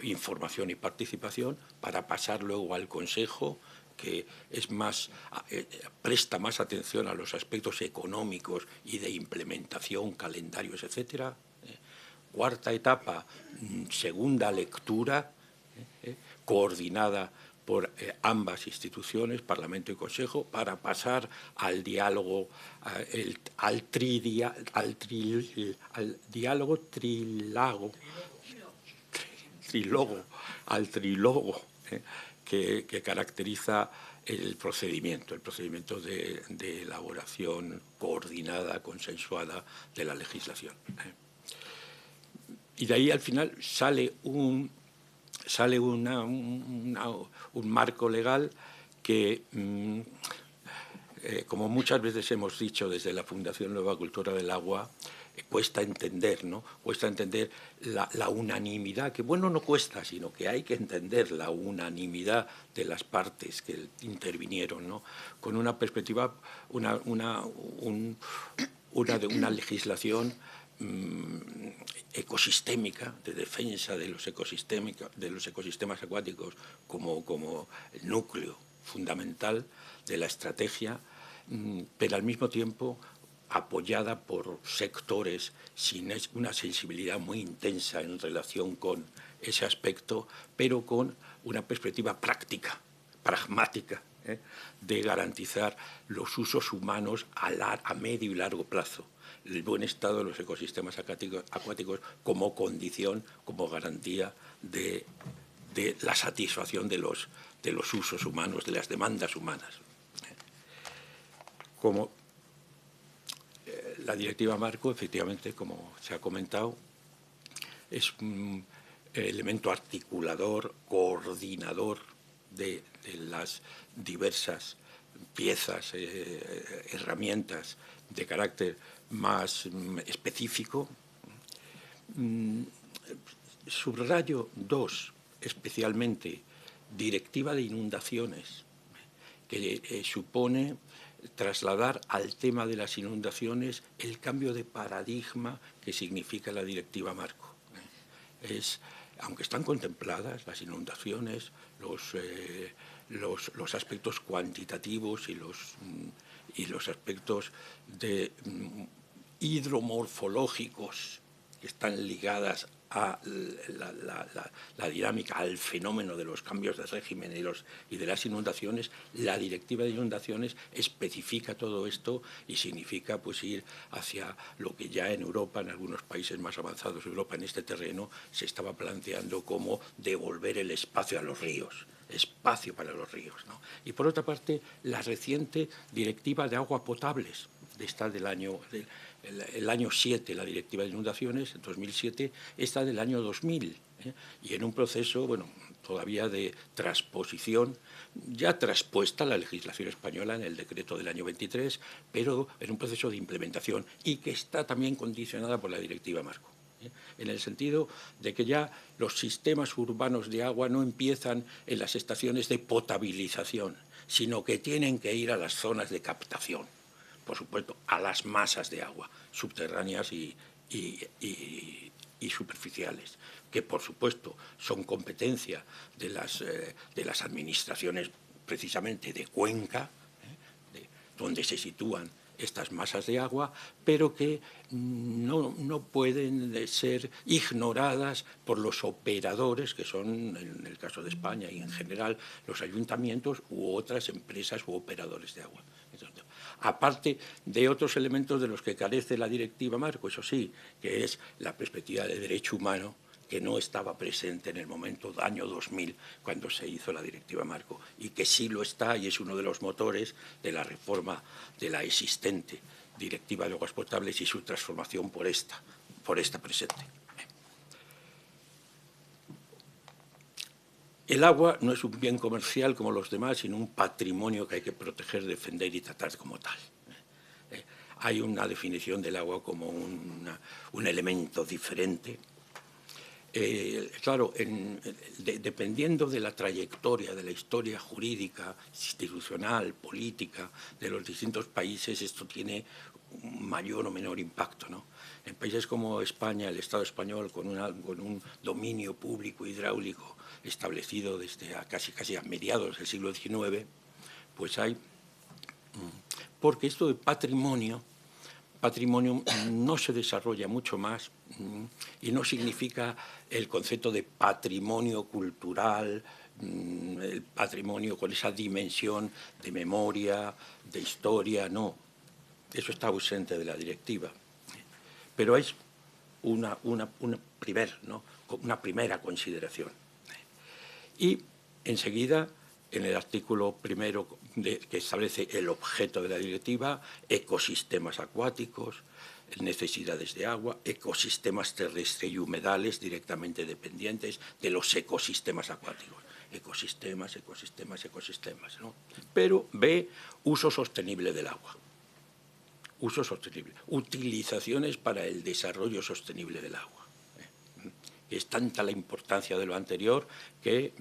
información y participación, para pasar luego al Consejo, que es presta más atención a los aspectos económicos y de implementación, calendarios, etcétera. Cuarta etapa, segunda lectura, coordinada por ambas instituciones, Parlamento y Consejo, para pasar al diálogo, al trílogo que caracteriza el procedimiento de elaboración coordinada, consensuada de la legislación. Y de ahí al final sale un marco legal que, como muchas veces hemos dicho desde la Fundación Nueva Cultura del Agua, cuesta entender, ¿no? Cuesta entender la unanimidad, que bueno, no cuesta, sino que hay que entender la unanimidad de las partes que intervinieron, ¿no? Con una perspectiva, una legislación ecosistémica, de defensa de los ecosistemas acuáticos como el núcleo fundamental de la estrategia, pero al mismo tiempo apoyada por sectores sin una sensibilidad muy intensa en relación con ese aspecto, pero con una perspectiva práctica, pragmática, de garantizar los usos humanos a medio y largo plazo, el buen estado de los ecosistemas acuáticos como condición, como garantía de la satisfacción de los usos humanos, de las demandas humanas. Como la Directiva Marco, efectivamente, como se ha comentado, es un elemento articulador, coordinador de las diversas piezas, herramientas de carácter más específico. Subrayo 2, especialmente, Directiva de Inundaciones, que supone trasladar al tema de las inundaciones el cambio de paradigma que significa la Directiva Marco. Aunque están contempladas las inundaciones, los aspectos cuantitativos y los aspectos hidromorfológicos que están ligadas a la dinámica, al fenómeno de los cambios de régimen y de las inundaciones, la Directiva de Inundaciones especifica todo esto y significa pues ir hacia lo que ya en Europa, en algunos países más avanzados de Europa en este terreno, se estaba planteando como devolver el espacio a los ríos, espacio para los ríos, ¿no? Y por otra parte, la reciente Directiva de Agua Potables, esta del año 7, la Directiva de Inundaciones, en 2007, esta del año 2000, y en un proceso, bueno, todavía de transposición, ya traspuesta la legislación española en el decreto del año 23, pero en un proceso de implementación y que está también condicionada por la Directiva Marco, en el sentido de que ya los sistemas urbanos de agua no empiezan en las estaciones de potabilización, sino que tienen que ir a las zonas de captación, por supuesto, a las masas de agua subterráneas y superficiales, que por supuesto son competencia de las administraciones precisamente de cuenca, donde se sitúan estas masas de agua, pero que no pueden ser ignoradas por los operadores, que son, en el caso de España y en general, los ayuntamientos u otras empresas u operadores de agua. Entonces, aparte de otros elementos de los que carece la Directiva Marco, eso sí, que es la perspectiva de derecho humano, que no estaba presente en el momento año 2000, cuando se hizo la Directiva Marco, y que sí lo está y es uno de los motores de la reforma de la existente Directiva de Aguas Potables y su transformación por esta presente. El agua no es un bien comercial como los demás, sino un patrimonio que hay que proteger, defender y tratar como tal. Hay una definición del agua como un elemento diferente. Claro, dependiendo de la trayectoria, de la historia jurídica, institucional, política de los distintos países, esto tiene un mayor o menor impacto, ¿no? En países como España, el Estado español, con un dominio público hidráulico establecido desde casi a mediados del siglo XIX, pues hay... Porque esto de patrimonio no se desarrolla mucho más y no significa el concepto de patrimonio cultural, el patrimonio con esa dimensión de memoria, de historia, no. Eso está ausente de la directiva. Pero es una primera consideración. Y enseguida, en el artículo primero que establece el objeto de la directiva, ecosistemas acuáticos, necesidades de agua, ecosistemas terrestres y humedales directamente dependientes de los ecosistemas acuáticos. Ecosistemas, ¿no? Pero ve uso sostenible del agua. Uso sostenible. Utilizaciones para el desarrollo sostenible del agua. Es tanta la importancia de lo anterior que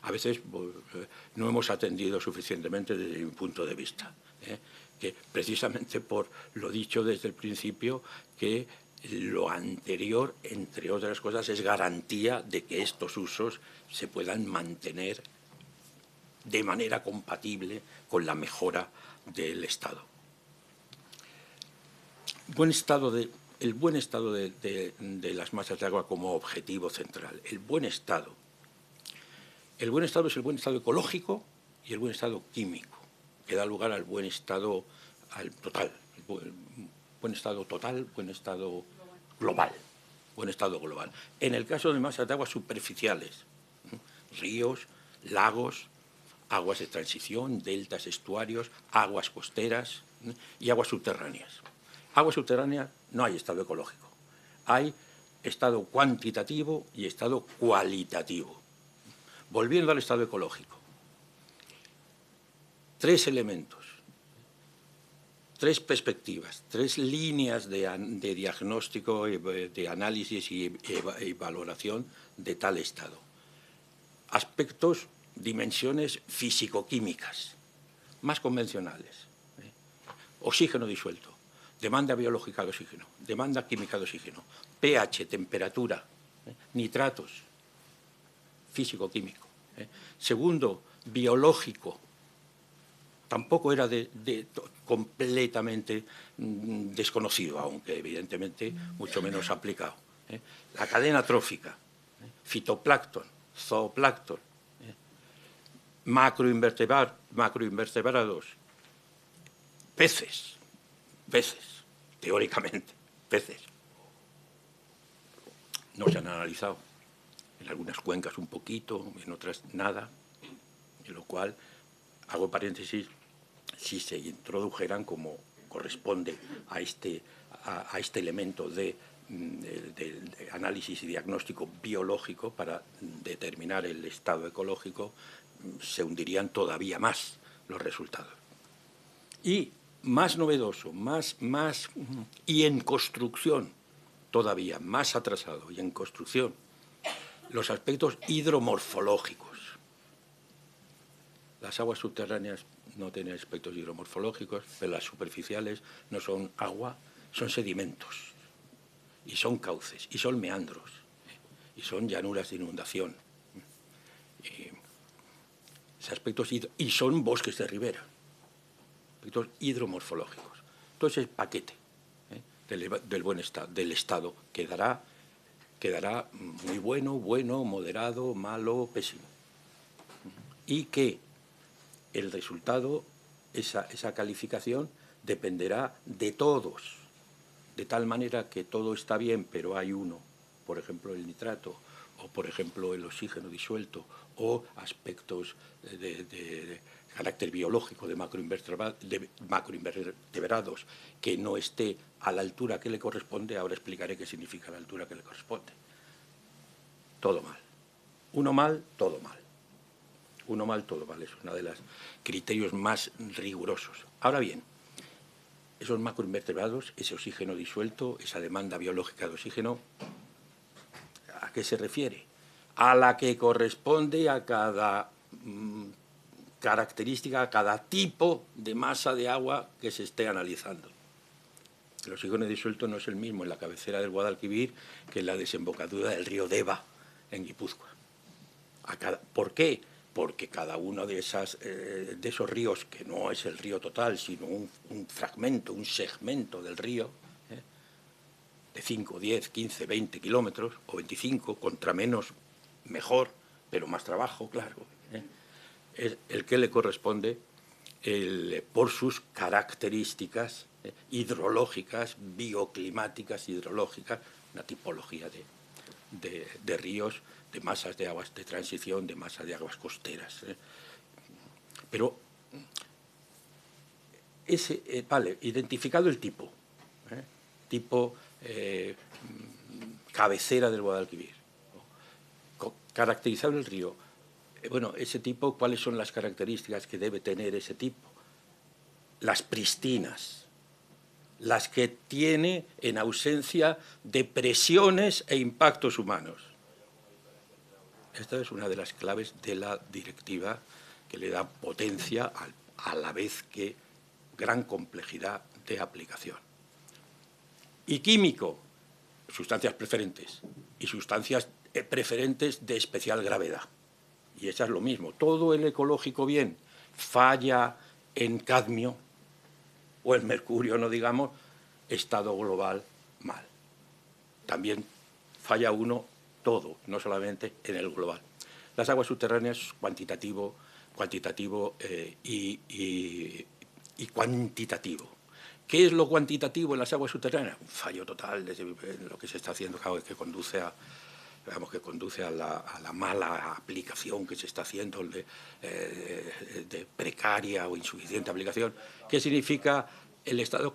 a veces no hemos atendido suficientemente desde mi punto de vista. Que precisamente por lo dicho desde el principio, que lo anterior, entre otras cosas, es garantía de que estos usos se puedan mantener de manera compatible con la mejora del Estado. El buen estado de las masas de agua como objetivo central. El buen estado es el buen estado ecológico y el buen estado químico, que da lugar al buen estado total, buen estado total, buen estado global, buen estado global. En el caso de masas de agua superficiales, ríos, lagos, aguas de transición, deltas, estuarios, aguas costeras y aguas subterráneas. Aguas subterráneas no hay estado ecológico, hay estado cuantitativo y estado cualitativo. Volviendo al estado ecológico, 3 elementos, 3 perspectivas, 3 líneas de diagnóstico, de análisis y valoración de tal estado. Aspectos, dimensiones físico-químicas, más convencionales. Oxígeno disuelto. Demanda biológica de oxígeno, demanda química de oxígeno, pH, temperatura, nitratos, físico-químico. Segundo, biológico. Tampoco era completamente desconocido, aunque evidentemente mucho menos aplicado. La cadena trófica, fitoplancton, zooplancton, macroinvertebrados, peces, teóricamente, peces. No se han analizado. En algunas cuencas un poquito, en otras nada. En lo cual, hago paréntesis, si se introdujeran como corresponde a este elemento de análisis y diagnóstico biológico para determinar el estado ecológico, se hundirían todavía más los resultados. Y más novedoso, y en construcción, todavía más atrasado, y en construcción, los aspectos hidromorfológicos. Las aguas subterráneas no tienen aspectos hidromorfológicos, pero las superficiales no son agua, son sedimentos, y son cauces, y son meandros, y son llanuras de inundación, y son bosques de ribera, aspectos hidromorfológicos. Todo ese paquete del buen estado, del Estado quedará muy bueno, moderado, malo, pésimo. Y que el resultado, esa calificación, dependerá de todos, de tal manera que todo está bien, pero hay uno, por ejemplo el nitrato, o por ejemplo el oxígeno disuelto, o aspectos de carácter biológico de macroinvertebrados que no esté a la altura que le corresponde. Ahora explicaré qué significa la altura que le corresponde. Todo mal. Uno mal, todo mal. Uno mal, todo mal. Es uno de los criterios más rigurosos. Ahora bien, esos macroinvertebrados, ese oxígeno disuelto, esa demanda biológica de oxígeno, ¿a qué se refiere? A la que corresponde a cada característica, a cada tipo de masa de agua que se esté analizando. El oxígeno disuelto no es el mismo en la cabecera del Guadalquivir que en la desembocadura del río Deva, en Guipúzcoa. ¿Por qué? Porque cada uno de esos ríos, que no es el río total, sino un fragmento, un segmento del río, de 5, 10, 15, 20 kilómetros, o 25, contra menos, mejor, pero más trabajo, claro, es el que le corresponde por sus características hidrológicas, bioclimáticas, hidrológicas, una tipología de ríos, de masas de aguas de transición, de masas de aguas costeras. Pero, vale, identificado el tipo, cabecera del Guadalquivir, caracterizado el río, bueno, ese tipo, ¿cuáles son las características que debe tener ese tipo? Las pristinas, las que tiene en ausencia de presiones e impactos humanos. Esta es una de las claves de la directiva que le da potencia a la vez que gran complejidad de aplicación. Y químico, sustancias preferentes y sustancias preferentes de especial gravedad. Y esa es lo mismo. Todo el ecológico bien falla en cadmio o en mercurio, no digamos, estado global mal. También falla uno todo, no solamente en el global. Las aguas subterráneas, cuantitativo y cuantitativo. ¿Qué es lo cuantitativo en las aguas subterráneas? Un fallo total de lo que se está haciendo, claro, que conduce a la mala aplicación que se está haciendo, de precaria o insuficiente aplicación. ¿Qué significa el estado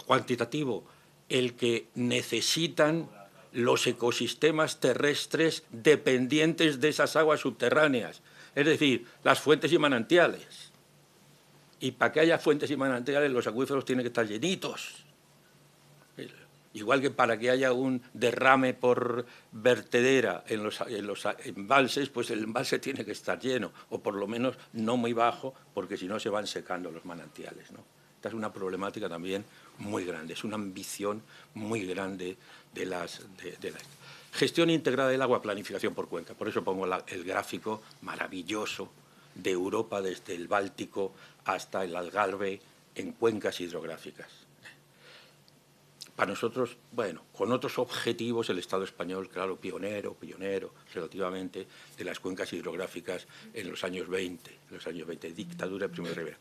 cuantitativo? El que necesitan los ecosistemas terrestres dependientes de esas aguas subterráneas, es decir, las fuentes y manantiales. Y para que haya fuentes y manantiales, los acuíferos tienen que estar llenitos. Igual que para que haya un derrame por vertedera en los embalses, pues el embalse tiene que estar lleno, o por lo menos no muy bajo, porque si no se van secando los manantiales, ¿no? Esta es una problemática también muy grande, es una ambición muy grande de la gestión integrada del agua, planificación por cuenca. Por eso pongo el gráfico maravilloso de Europa desde el Báltico hasta el Algarve en cuencas hidrográficas. Para nosotros, bueno, con otros objetivos, el Estado español, claro, pionero relativamente, de las cuencas hidrográficas en los años 20, dictadura de Primo de Rivera.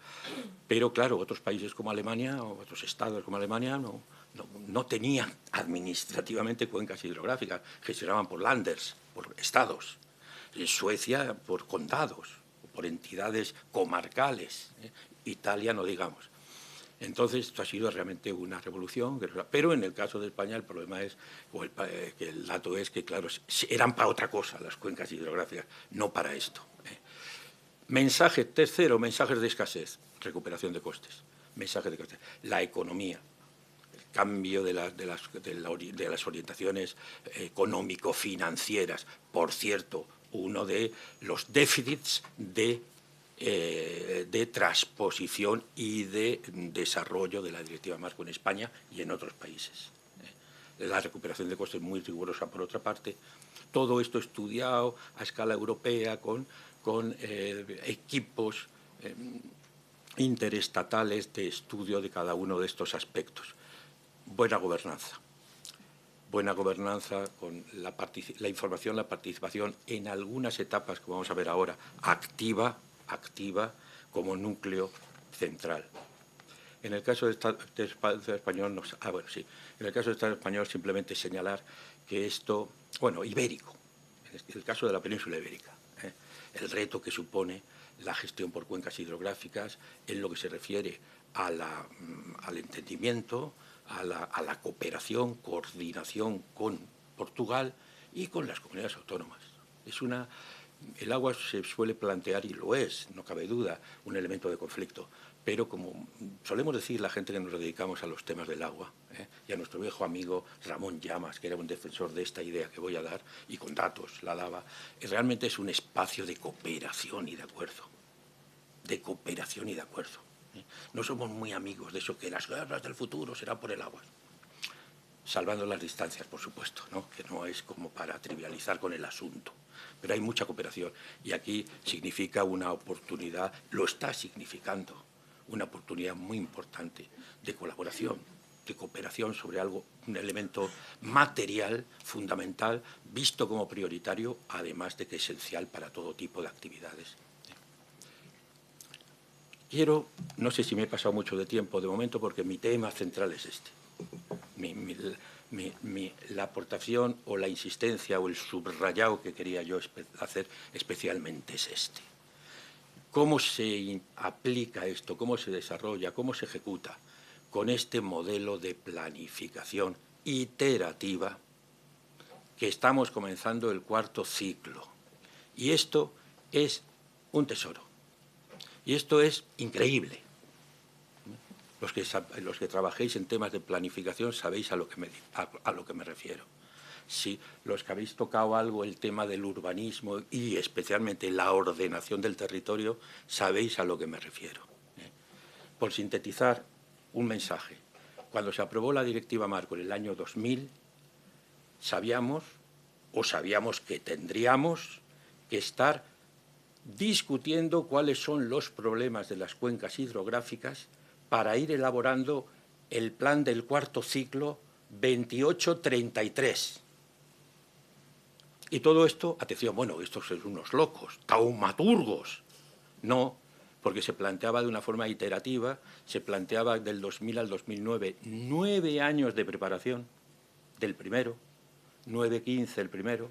Pero, claro, otros países como Alemania, o otros estados como Alemania, no tenían administrativamente cuencas hidrográficas, gestionaban por landers, por estados. En Suecia, por condados, por entidades comarcales. Italia, no digamos. Entonces, esto ha sido realmente una revolución, pero en el caso de España el problema es, que el dato es que, claro, eran para otra cosa las cuencas hidrográficas, no para esto. Tercero, mensajes de escasez, recuperación de costes. Mensajes de costes. La economía, el cambio de las orientaciones económico-financieras. Por cierto, uno de los déficits de de transposición y de desarrollo de la Directiva Marco en España y en otros países. La recuperación de costes muy rigurosa, por otra parte. Todo esto estudiado a escala europea con equipos interestatales de estudio de cada uno de estos aspectos. Buena gobernanza con la información, la participación en algunas etapas, como vamos a ver ahora, activa como núcleo central. En el caso del Estado español, en el caso del Estado español simplemente señalar que esto, bueno, ibérico, en el caso de la península ibérica, el reto que supone la gestión por cuencas hidrográficas en lo que se refiere al entendimiento, a la cooperación, coordinación con Portugal y con las comunidades autónomas. El agua se suele plantear, y lo es, no cabe duda, un elemento de conflicto, pero como solemos decir la gente que nos dedicamos a los temas del agua, y a nuestro viejo amigo Ramón Llamas, que era un defensor de esta idea que voy a dar, y con datos la daba, realmente es un espacio de cooperación y de acuerdo. No somos muy amigos de eso, que las guerras del futuro serán por el agua. Salvando las distancias, por supuesto, ¿no? Que no es como para trivializar con el asunto. Pero hay mucha cooperación y aquí significa una oportunidad, lo está significando, una oportunidad muy importante de colaboración, de cooperación sobre algo, un elemento material, fundamental, visto como prioritario, además de que es esencial para todo tipo de actividades. No sé si me he pasado mucho de tiempo de momento, porque mi tema central es este. La aportación o la insistencia o el subrayado que quería yo hacer especialmente es este. ¿Cómo se aplica esto? ¿Cómo se desarrolla? ¿Cómo se ejecuta? Con este modelo de planificación iterativa que estamos comenzando el 4º ciclo. Y esto es un tesoro. Y esto es increíble. Los que trabajéis en temas de planificación sabéis a lo que me refiero. Si los que habéis tocado algo el tema del urbanismo y especialmente la ordenación del territorio, sabéis a lo que me refiero. Por sintetizar un mensaje, cuando se aprobó la Directiva Marco en el año 2000, sabíamos que tendríamos que estar discutiendo cuáles son los problemas de las cuencas hidrográficas para ir elaborando el plan del 4º ciclo 28-33. Y todo esto, atención, bueno, estos son unos locos, taumaturgos. No, porque se planteaba de una forma iterativa, se planteaba del 2000 al 2009, 9 años de preparación del primero, 9-15 el primero.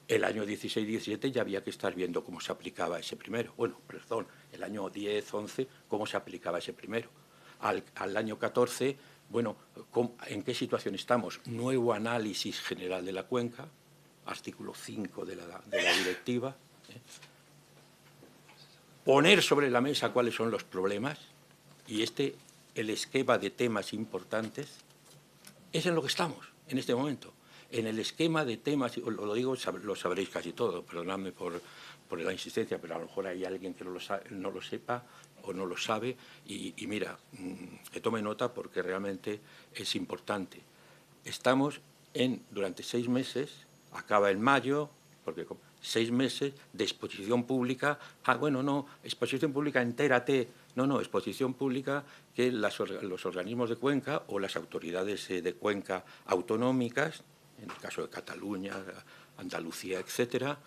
El año 16-17 ya había que estar viendo cómo se aplicaba ese primero. Bueno, perdón, el año 10-11, cómo se aplicaba ese primero. Al año 14, bueno, ¿en qué situación estamos? Nuevo análisis general de la cuenca, artículo 5 de la directiva. Poner sobre la mesa cuáles son los problemas y el esquema de temas importantes, es en lo que estamos en este momento. En el esquema de temas, lo digo, lo sabréis casi todo, perdonadme por la insistencia, pero a lo mejor hay alguien que no lo sepa o no lo sabe, y mira, que tome nota porque realmente es importante. Estamos durante 6 meses, acaba en mayo, porque 6 meses de exposición pública. Bueno, no, exposición pública, entérate. No, exposición pública que los organismos de cuenca o las autoridades de cuenca autonómicas, en el caso de Cataluña, Andalucía, etcétera,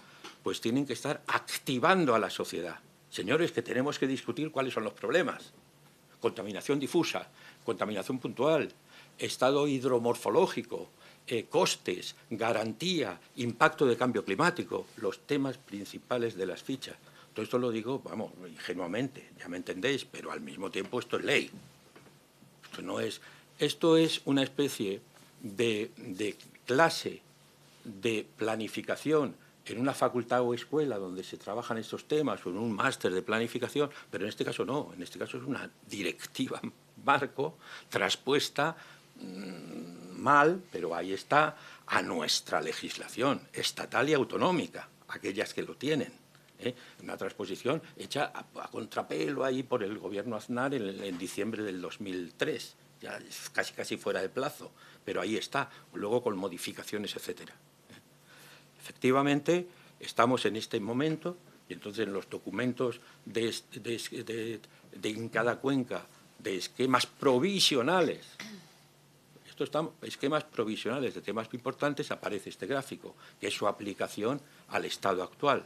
pues tienen que estar activando a la sociedad. Señores, que tenemos que discutir cuáles son los problemas. Contaminación difusa, contaminación puntual, estado hidromorfológico, costes, garantía, impacto de cambio climático, los temas principales de las fichas. Todo esto lo digo, vamos, ingenuamente, ya me entendéis, pero al mismo tiempo esto es ley. Esto es una especie de clase de planificación en una facultad o escuela donde se trabajan estos temas o en un máster de planificación, pero en este caso no, en este caso es una directiva marco traspuesta mal, pero ahí está, a nuestra legislación estatal y autonómica, aquellas que lo tienen. Una transposición hecha a contrapelo ahí por el gobierno Aznar en diciembre del 2003, ya casi fuera de plazo, pero ahí está, luego con modificaciones, etcétera. Efectivamente, estamos en este momento, y entonces en los documentos en cada cuenca de esquemas provisionales, esquemas provisionales de temas importantes, aparece este gráfico, que es su aplicación al estado actual.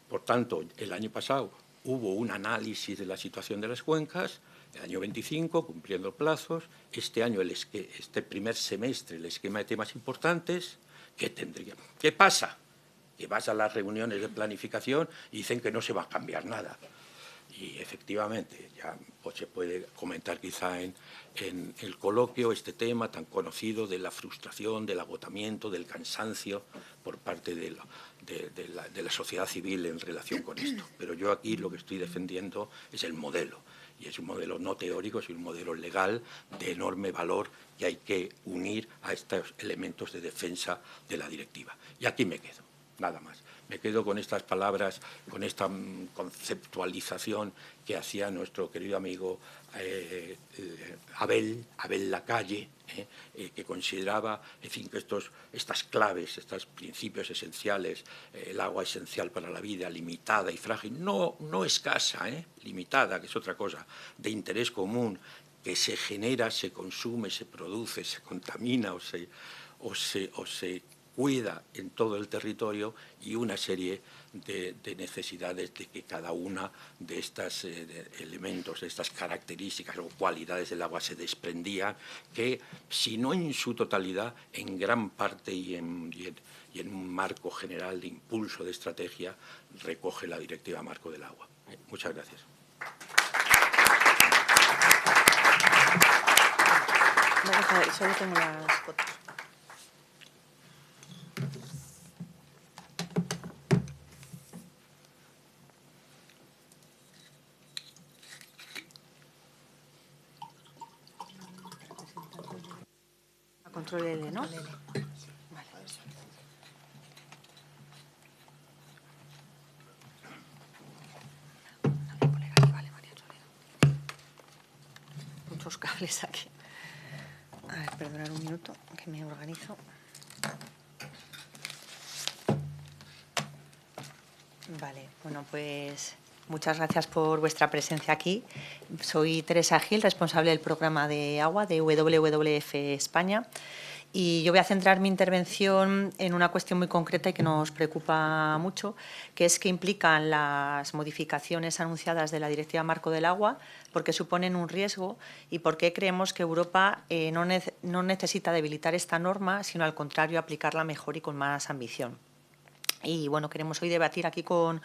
Por tanto, el año pasado hubo un análisis de la situación de las cuencas, el año 25, cumpliendo plazos, este año, este primer semestre, el esquema de temas importantes, ¿qué tendría? ¿Qué pasa? Que vas a las reuniones de planificación y dicen que no se va a cambiar nada. Y efectivamente, ya pues, se puede comentar quizá en el coloquio este tema tan conocido de la frustración, del agotamiento, del cansancio por parte de la sociedad civil en relación con esto. Pero yo aquí lo que estoy defendiendo es el modelo. Y es un modelo no teórico, es un modelo legal de enorme valor que hay que unir a estos elementos de defensa de la directiva. Y aquí me quedo, nada más. Me quedo con estas palabras, con esta conceptualización que hacía nuestro querido amigo Abel Lacalle, que consideraba, en fin, que estas claves, estos principios esenciales, el agua esencial para la vida, limitada y frágil, no escasa, limitada, que es otra cosa, de interés común, que se genera, se consume, se produce, se contamina o se cuida en todo el territorio, y una serie de necesidades de que cada una de estos elementos, de estas características o cualidades del agua se desprendían, que si no en su totalidad, en gran parte y en un marco general de impulso de estrategia, recoge la Directiva Marco del Agua. Muchas gracias. Vamos a ver, solo tengo las fotos. Control L, ¿no? Vale. Muchos cables aquí. A ver, perdonad un minuto, que me organizo. Vale, bueno, pues muchas gracias por vuestra presencia aquí. Soy Teresa Gil, responsable del programa de agua de WWF España. Y yo voy a centrar mi intervención en una cuestión muy concreta y que nos preocupa mucho, que es qué implican las modificaciones anunciadas de la Directiva Marco del Agua, por qué suponen un riesgo y por qué creemos que Europa no necesita debilitar esta norma, sino al contrario aplicarla mejor y con más ambición. Y bueno, queremos hoy debatir aquí con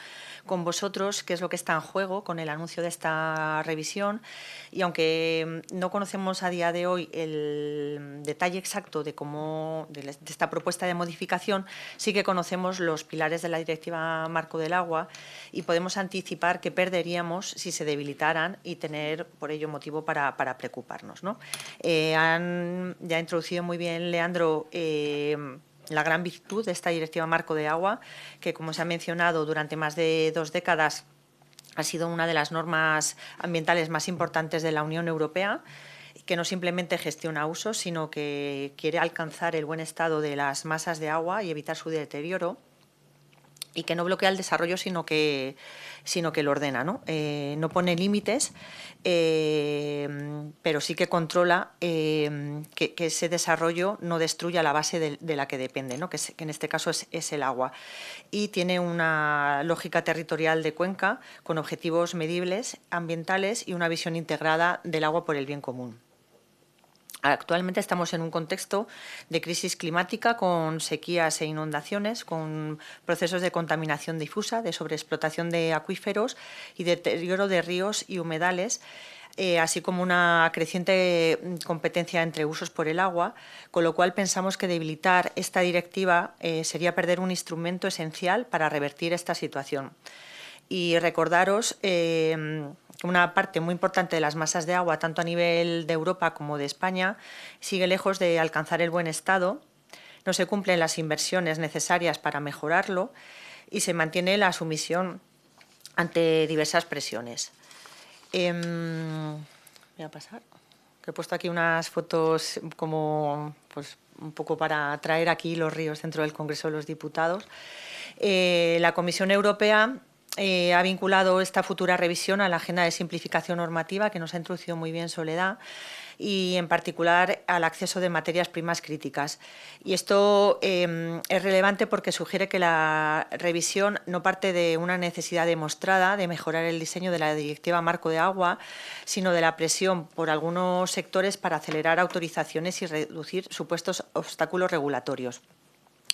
vosotros qué es lo que está en juego con el anuncio de esta revisión, y aunque no conocemos a día de hoy el detalle exacto de esta propuesta de modificación, sí que conocemos los pilares de la Directiva Marco del Agua y podemos anticipar que perderíamos si se debilitaran y tener por ello motivo para preocuparnos, ¿no? Ya ha introducido muy bien Leandro la gran virtud de esta Directiva Marco de Agua, que, como se ha mencionado, durante más de 2 décadas ha sido una de las normas ambientales más importantes de la Unión Europea, que no simplemente gestiona usos, sino que quiere alcanzar el buen estado de las masas de agua y evitar su deterioro, y que no bloquea el desarrollo, sino que lo ordena, ¿no? No pone límites, pero sí que controla que ese desarrollo no destruya la base de la que depende, ¿no? que en este caso es el agua. Y tiene una lógica territorial de cuenca con objetivos medibles, ambientales y una visión integrada del agua por el bien común. Actualmente estamos en un contexto de crisis climática con sequías e inundaciones, con procesos de contaminación difusa, de sobreexplotación de acuíferos y deterioro de ríos y humedales, así como una creciente competencia entre usos por el agua, con lo cual pensamos que debilitar esta directiva sería perder un instrumento esencial para revertir esta situación. Y recordaros una parte muy importante de las masas de agua, tanto a nivel de Europa como de España, sigue lejos de alcanzar el buen estado, no se cumplen las inversiones necesarias para mejorarlo y se mantiene la sumisión ante diversas presiones. Voy a pasar, que he puesto aquí unas fotos como pues, un poco para traer aquí los ríos dentro del Congreso de los Diputados. La Comisión Europea ha vinculado esta futura revisión a la agenda de simplificación normativa que nos ha introducido muy bien Soledad, y en particular al acceso de materias primas críticas. Y esto es relevante porque sugiere que la revisión no parte de una necesidad demostrada de mejorar el diseño de la Directiva Marco de Agua, sino de la presión por algunos sectores para acelerar autorizaciones y reducir supuestos obstáculos regulatorios.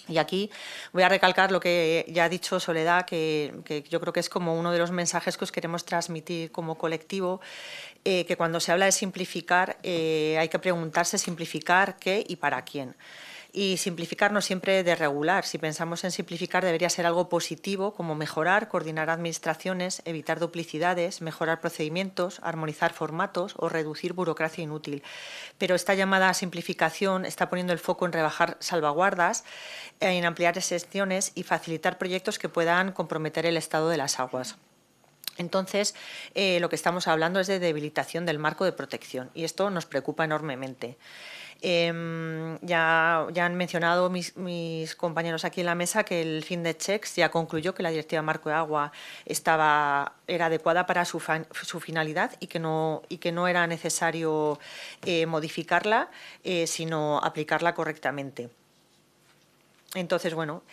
Y aquí voy a recalcar lo que ya ha dicho Soledad, que yo creo que es como uno de los mensajes que os queremos transmitir como colectivo, que cuando se habla de simplificar hay que preguntarse simplificar qué y para quién. Y simplificar no siempre de regular. Si pensamos en simplificar debería ser algo positivo, como mejorar, coordinar administraciones, evitar duplicidades, mejorar procedimientos, armonizar formatos o reducir burocracia inútil. Pero esta llamada simplificación está poniendo el foco en rebajar salvaguardas, en ampliar exenciones y facilitar proyectos que puedan comprometer el estado de las aguas. Entonces, lo que estamos hablando es de debilitación del marco de protección y esto nos preocupa enormemente. Ya han mencionado mis compañeros aquí en la mesa que el fin de checks ya concluyó que la Directiva Marco de Agua era adecuada para su finalidad y que no era necesario modificarla, sino aplicarla correctamente. Entonces, bueno,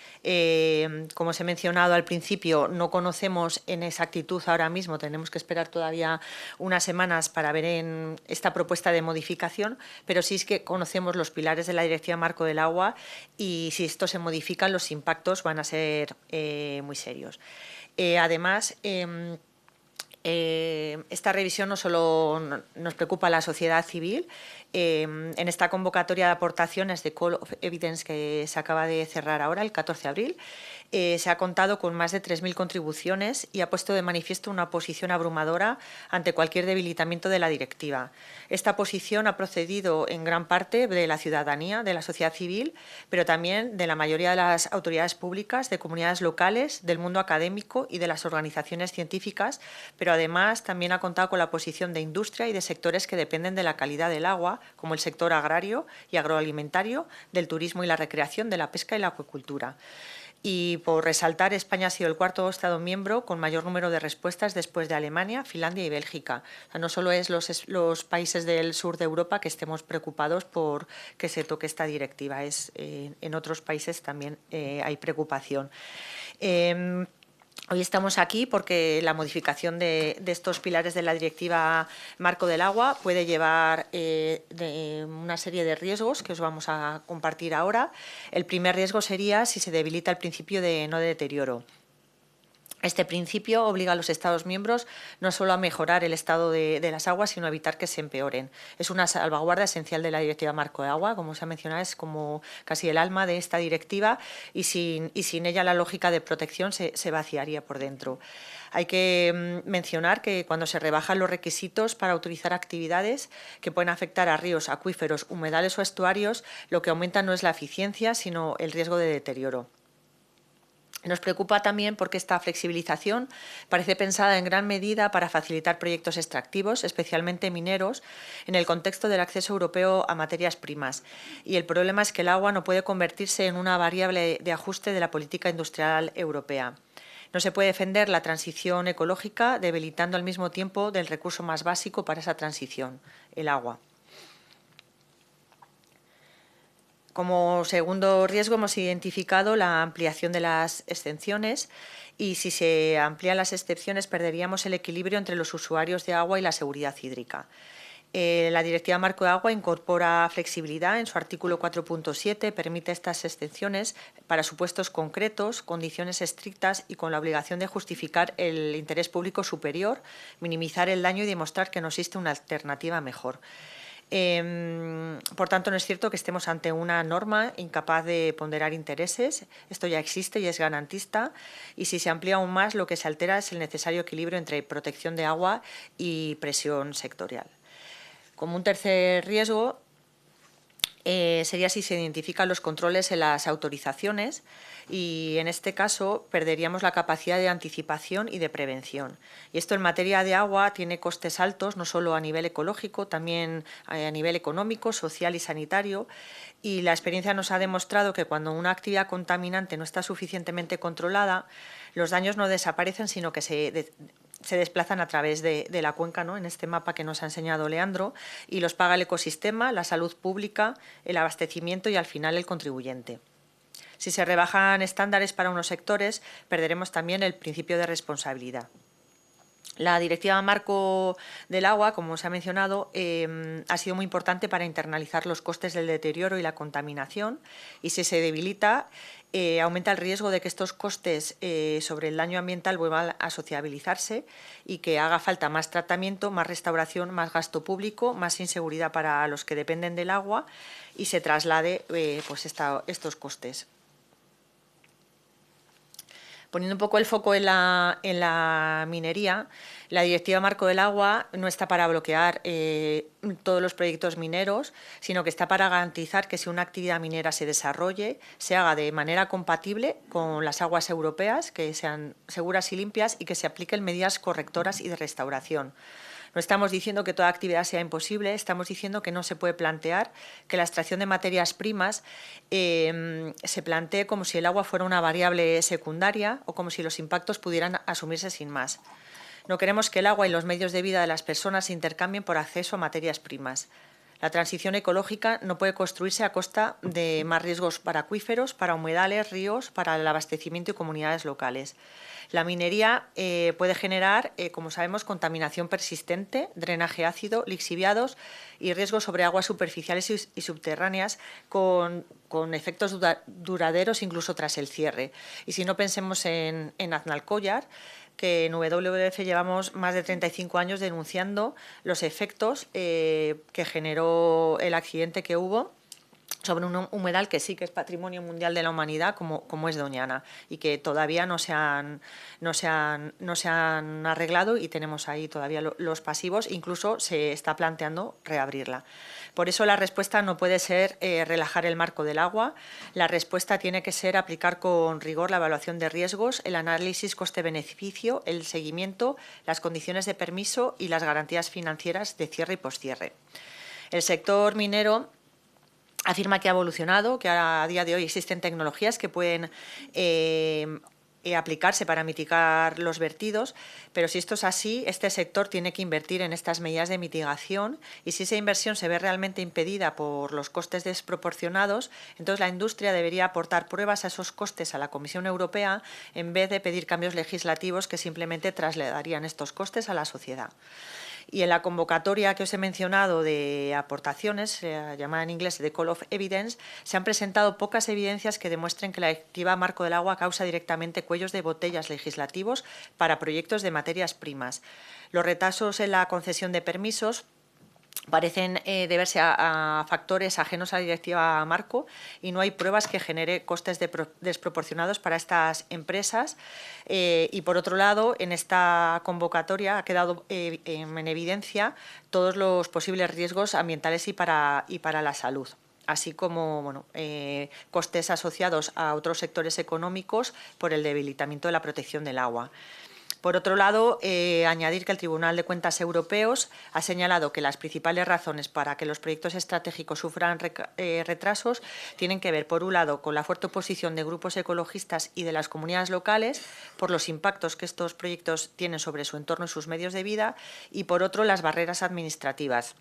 como os he mencionado al principio, no conocemos en exactitud ahora mismo, tenemos que esperar todavía unas semanas para ver en esta propuesta de modificación, pero sí es que conocemos los pilares de la Directiva Marco del Agua y si estos se modifican, los impactos van a ser muy serios. Además, esta revisión no solo nos preocupa a la sociedad civil. En esta convocatoria de aportaciones de Call of Evidence que se acaba de cerrar ahora, el 14 de abril, se ha contado con más de 3.000 contribuciones y ha puesto de manifiesto una posición abrumadora ante cualquier debilitamiento de la directiva. Esta posición ha procedido en gran parte de la ciudadanía, de la sociedad civil, pero también de la mayoría de las autoridades públicas, de comunidades locales, del mundo académico y de las organizaciones científicas, pero además también ha contado con la posición de industria y de sectores que dependen de la calidad del agua, como el sector agrario y agroalimentario, del turismo y la recreación, de la pesca y la acuicultura. Y por resaltar, España ha sido el cuarto Estado miembro con mayor número de respuestas después de Alemania, Finlandia y Bélgica. O sea, no solo es los países del sur de Europa que estemos preocupados por que se toque esta directiva, en otros países también hay preocupación. Hoy estamos aquí porque la modificación de estos pilares de la Directiva Marco del Agua puede llevar una serie de riesgos que os vamos a compartir ahora. El primer riesgo sería si se debilita el principio de no deterioro. Este principio obliga a los Estados miembros no solo a mejorar el estado de las aguas, sino a evitar que se empeoren. Es una salvaguarda esencial de la Directiva Marco de Agua, como se ha mencionado, es como casi el alma de esta directiva y sin ella la lógica de protección se vaciaría por dentro. Hay que mencionar que cuando se rebajan los requisitos para autorizar actividades que pueden afectar a ríos, acuíferos, humedales o estuarios, lo que aumenta no es la eficiencia, sino el riesgo de deterioro. Nos preocupa también porque esta flexibilización parece pensada en gran medida para facilitar proyectos extractivos, especialmente mineros, en el contexto del acceso europeo a materias primas. Y el problema es que el agua no puede convertirse en una variable de ajuste de la política industrial europea. No se puede defender la transición ecológica debilitando al mismo tiempo del recurso más básico para esa transición, el agua. Como segundo riesgo hemos identificado la ampliación de las exenciones y si se amplían las excepciones perderíamos el equilibrio entre los usuarios de agua y la seguridad hídrica. La Directiva Marco de Agua incorpora flexibilidad en su artículo 4.7, permite estas excepciones para supuestos concretos, condiciones estrictas y con la obligación de justificar el interés público superior, minimizar el daño y demostrar que no existe una alternativa mejor. Por tanto, no es cierto que estemos ante una norma incapaz de ponderar intereses. Esto ya existe y es garantista. Y si se amplía aún más, lo que se altera es el necesario equilibrio entre protección de agua y presión sectorial. Como un tercer riesgo, sería si se identifican los controles en las autorizaciones y en este caso perderíamos la capacidad de anticipación y de prevención. Y esto en materia de agua tiene costes altos, no solo a nivel ecológico, también a nivel económico, social y sanitario. Y la experiencia nos ha demostrado que cuando una actividad contaminante no está suficientemente controlada, los daños no desaparecen, sino que se desplazan a través de la cuenca, ¿no?, en este mapa que nos ha enseñado Leandro, y los paga el ecosistema, la salud pública, el abastecimiento y al final el contribuyente. Si se rebajan estándares para unos sectores, perderemos también el principio de responsabilidad. La Directiva Marco del Agua, como se ha mencionado, ha sido muy importante para internalizar los costes del deterioro y la contaminación, y si se debilita, aumenta el riesgo de que estos costes sobre el daño ambiental vuelvan a sociabilizarse y que haga falta más tratamiento, más restauración, más gasto público, más inseguridad para los que dependen del agua y se traslade estos costes. Poniendo un poco el foco en la minería, la Directiva Marco del Agua no está para bloquear todos los proyectos mineros, sino que está para garantizar que si una actividad minera se desarrolle, se haga de manera compatible con las aguas europeas, que sean seguras y limpias y que se apliquen medidas correctoras y de restauración. No estamos diciendo que toda actividad sea imposible, estamos diciendo que no se puede plantear que la extracción de materias primas se plantee como si el agua fuera una variable secundaria o como si los impactos pudieran asumirse sin más. No queremos que el agua y los medios de vida de las personas se intercambien por acceso a materias primas. La transición ecológica no puede construirse a costa de más riesgos para acuíferos, para humedales, ríos, para el abastecimiento y comunidades locales. La minería puede generar, como sabemos, contaminación persistente, drenaje ácido, lixiviados y riesgos sobre aguas superficiales y subterráneas con efectos duraderos incluso tras el cierre. Y si no, pensemos en Aznalcóllar, que en WWF llevamos más de 35 años denunciando los efectos que generó el accidente que hubo sobre un humedal que sí que es patrimonio mundial de la humanidad, como es Doñana, y que todavía no se han arreglado y tenemos ahí todavía los pasivos, incluso se está planteando reabrirla. Por eso la respuesta no puede ser relajar el marco del agua, la respuesta tiene que ser aplicar con rigor la evaluación de riesgos, el análisis coste-beneficio, el seguimiento, las condiciones de permiso y las garantías financieras de cierre y poscierre. El sector minero afirma que ha evolucionado, que a día de hoy existen tecnologías que pueden aplicarse para mitigar los vertidos, pero si esto es así, este sector tiene que invertir en estas medidas de mitigación y si esa inversión se ve realmente impedida por los costes desproporcionados, entonces la industria debería aportar pruebas a esos costes a la Comisión Europea en vez de pedir cambios legislativos que simplemente trasladarían estos costes a la sociedad. Y en la convocatoria que os he mencionado de aportaciones, llamada en inglés The Call of Evidence, se han presentado pocas evidencias que demuestren que la Directiva Marco del Agua causa directamente cuellos de botellas legislativos para proyectos de materias primas. Los retrasos en la concesión de permisos parecen deberse a factores ajenos a la Directiva Marco y no hay pruebas que genere costes desproporcionados para estas empresas. Y, por otro lado, en esta convocatoria ha quedado en evidencia todos los posibles riesgos ambientales y para la salud, así como costes asociados a otros sectores económicos por el debilitamiento de la protección del agua. Por otro lado, añadir que el Tribunal de Cuentas Europeos ha señalado que las principales razones para que los proyectos estratégicos sufran retrasos tienen que ver, por un lado, con la fuerte oposición de grupos ecologistas y de las comunidades locales por los impactos que estos proyectos tienen sobre su entorno y sus medios de vida y, por otro, las barreras administrativas.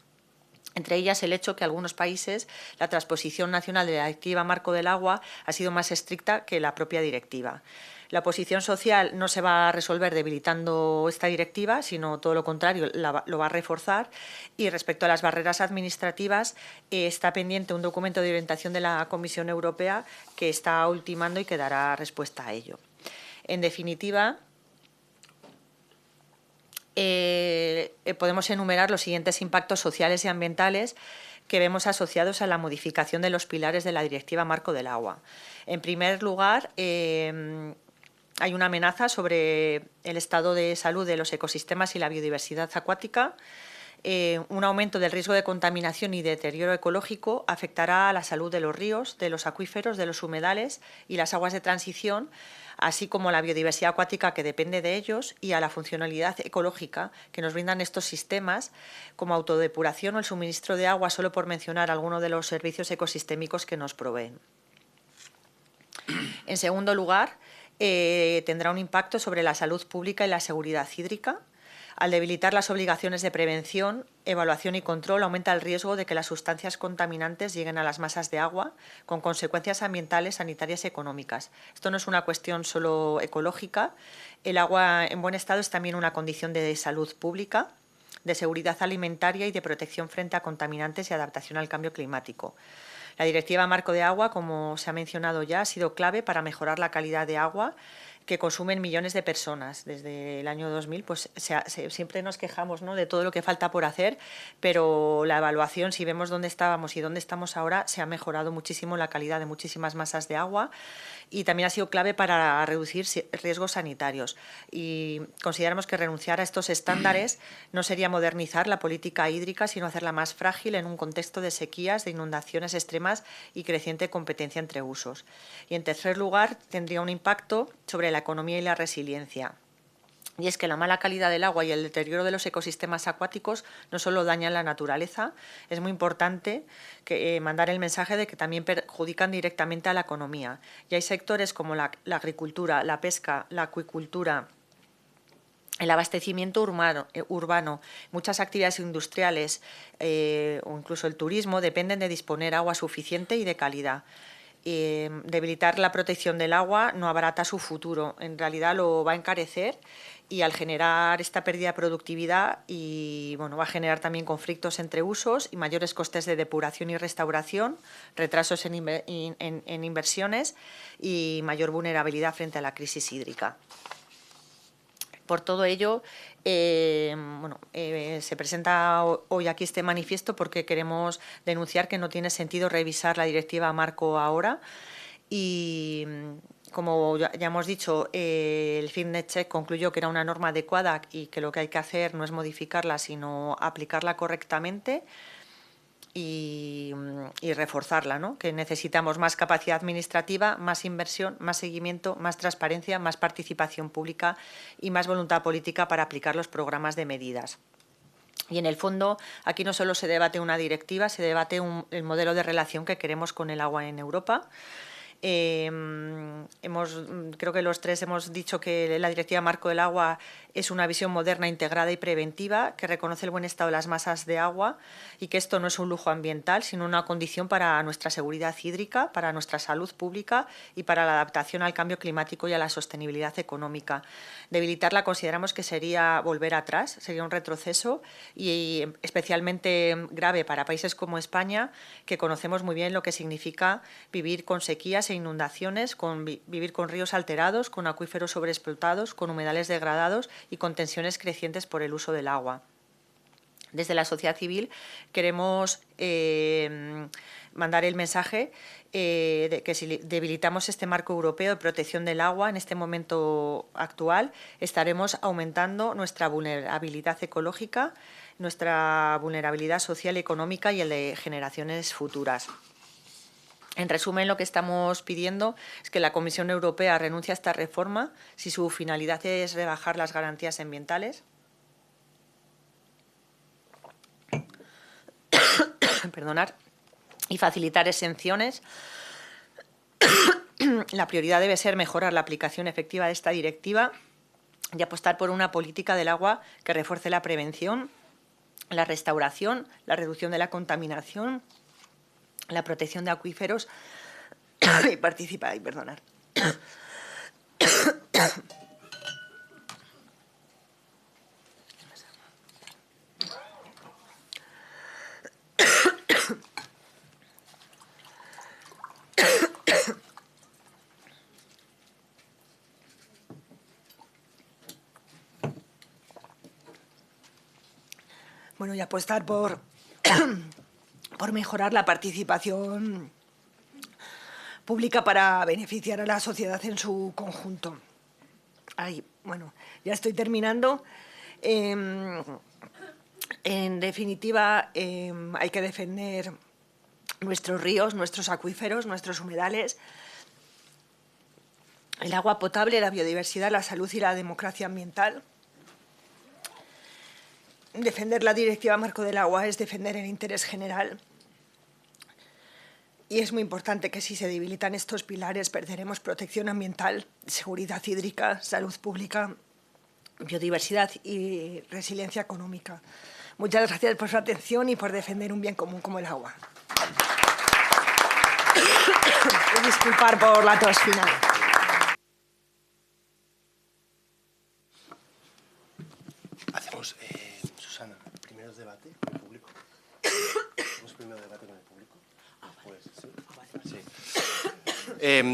Entre ellas, el hecho que en algunos países la transposición nacional de la Directiva Marco del Agua ha sido más estricta que la propia directiva. La oposición social no se va a resolver debilitando esta directiva, sino todo lo contrario, lo va a reforzar. Y respecto a las barreras administrativas, está pendiente un documento de orientación de la Comisión Europea que está ultimando y que dará respuesta a ello. En definitiva, podemos enumerar los siguientes impactos sociales y ambientales que vemos asociados a la modificación de los pilares de la Directiva Marco del Agua. En primer lugar, hay una amenaza sobre el estado de salud de los ecosistemas y la biodiversidad acuática. un aumento del riesgo de contaminación y deterioro ecológico afectará a la salud de los ríos, de los acuíferos, de los humedales y las aguas de transición, así como a la biodiversidad acuática que depende de ellos y a la funcionalidad ecológica que nos brindan estos sistemas, como autodepuración o el suministro de agua, solo por mencionar algunos de los servicios ecosistémicos que nos proveen. En segundo lugar, tendrá un impacto sobre la salud pública y la seguridad hídrica. Al debilitar las obligaciones de prevención, evaluación y control, aumenta el riesgo de que las sustancias contaminantes lleguen a las masas de agua, con consecuencias ambientales, sanitarias y económicas. Esto no es una cuestión solo ecológica. El agua en buen estado es también una condición de salud pública, de seguridad alimentaria y de protección frente a contaminantes y adaptación al cambio climático. La Directiva Marco de Agua, como se ha mencionado ya, ha sido clave para mejorar la calidad de agua que consumen millones de personas. Desde el año 2000 pues, siempre nos quejamos, ¿no?, de todo lo que falta por hacer, pero la evaluación, si vemos dónde estábamos y dónde estamos ahora, se ha mejorado muchísimo la calidad de muchísimas masas de agua y también ha sido clave para reducir riesgos sanitarios. Y consideramos que renunciar a estos estándares no sería modernizar la política hídrica, sino hacerla más frágil en un contexto de sequías, de inundaciones extremas y creciente competencia entre usos. Y en tercer lugar, tendría un impacto sobre la economía y la resiliencia. Y es que la mala calidad del agua y el deterioro de los ecosistemas acuáticos no solo dañan la naturaleza, es muy importante mandar el mensaje de que también perjudican directamente a la economía. Y hay sectores como la agricultura, la pesca, la acuicultura, el abastecimiento urbano, muchas actividades industriales o incluso el turismo dependen de disponer agua suficiente y de calidad. Debilitar la protección del agua no abarata su futuro, en realidad lo va a encarecer y al generar esta pérdida de productividad va a generar también conflictos entre usos y mayores costes de depuración y restauración, retrasos en inversiones y mayor vulnerabilidad frente a la crisis hídrica. Por todo ello, se presenta hoy aquí este manifiesto porque queremos denunciar que no tiene sentido revisar la Directiva Marco ahora y, como ya hemos dicho, el Fitness Check concluyó que era una norma adecuada y que lo que hay que hacer no es modificarla, sino aplicarla correctamente y reforzarla, ¿no? Que necesitamos más capacidad administrativa, más inversión, más seguimiento, más transparencia, más participación pública y más voluntad política para aplicar los programas de medidas. Y en el fondo, aquí no solo se debate una directiva, se debate el modelo de relación que queremos con el agua en Europa. Creo que los tres hemos dicho que la Directiva Marco del Agua es una visión moderna, integrada y preventiva que reconoce el buen estado de las masas de agua y que esto no es un lujo ambiental, sino una condición para nuestra seguridad hídrica, para nuestra salud pública y para la adaptación al cambio climático y a la sostenibilidad económica. Debilitarla consideramos que sería volver atrás, sería un retroceso y especialmente grave para países como España, que conocemos muy bien lo que significa vivir con sequías e inundaciones, vivir con ríos alterados, con acuíferos sobreexplotados, con humedales degradados y con tensiones crecientes por el uso del agua. Desde la sociedad civil queremos mandar el mensaje de que si debilitamos este marco europeo de protección del agua en este momento actual, estaremos aumentando nuestra vulnerabilidad ecológica, nuestra vulnerabilidad social y económica y el de generaciones futuras. En resumen, lo que estamos pidiendo es que la Comisión Europea renuncie a esta reforma si su finalidad es rebajar las garantías ambientales. Perdonar, y facilitar exenciones. La prioridad debe ser mejorar la aplicación efectiva de esta directiva y apostar por una política del agua que refuerce la prevención, la restauración, la reducción de la contaminación, la protección de acuíferos y participar. Perdonar. Bueno, y apostar por mejorar la participación pública para beneficiar a la sociedad en su conjunto. Bueno, ya estoy terminando. En definitiva, hay que defender nuestros ríos, nuestros acuíferos, nuestros humedales, el agua potable, la biodiversidad, la salud y la democracia ambiental. Defender la Directiva Marco del Agua es defender el interés general. Y es muy importante que si se debilitan estos pilares perderemos protección ambiental, seguridad hídrica, salud pública, biodiversidad y resiliencia económica. Muchas gracias por su atención y por defender un bien común como el agua. Y disculpar por la tos final. Hacemos, Susana, primero debate con el público. ¿Hacemos primero debate con el público? Pues, sí.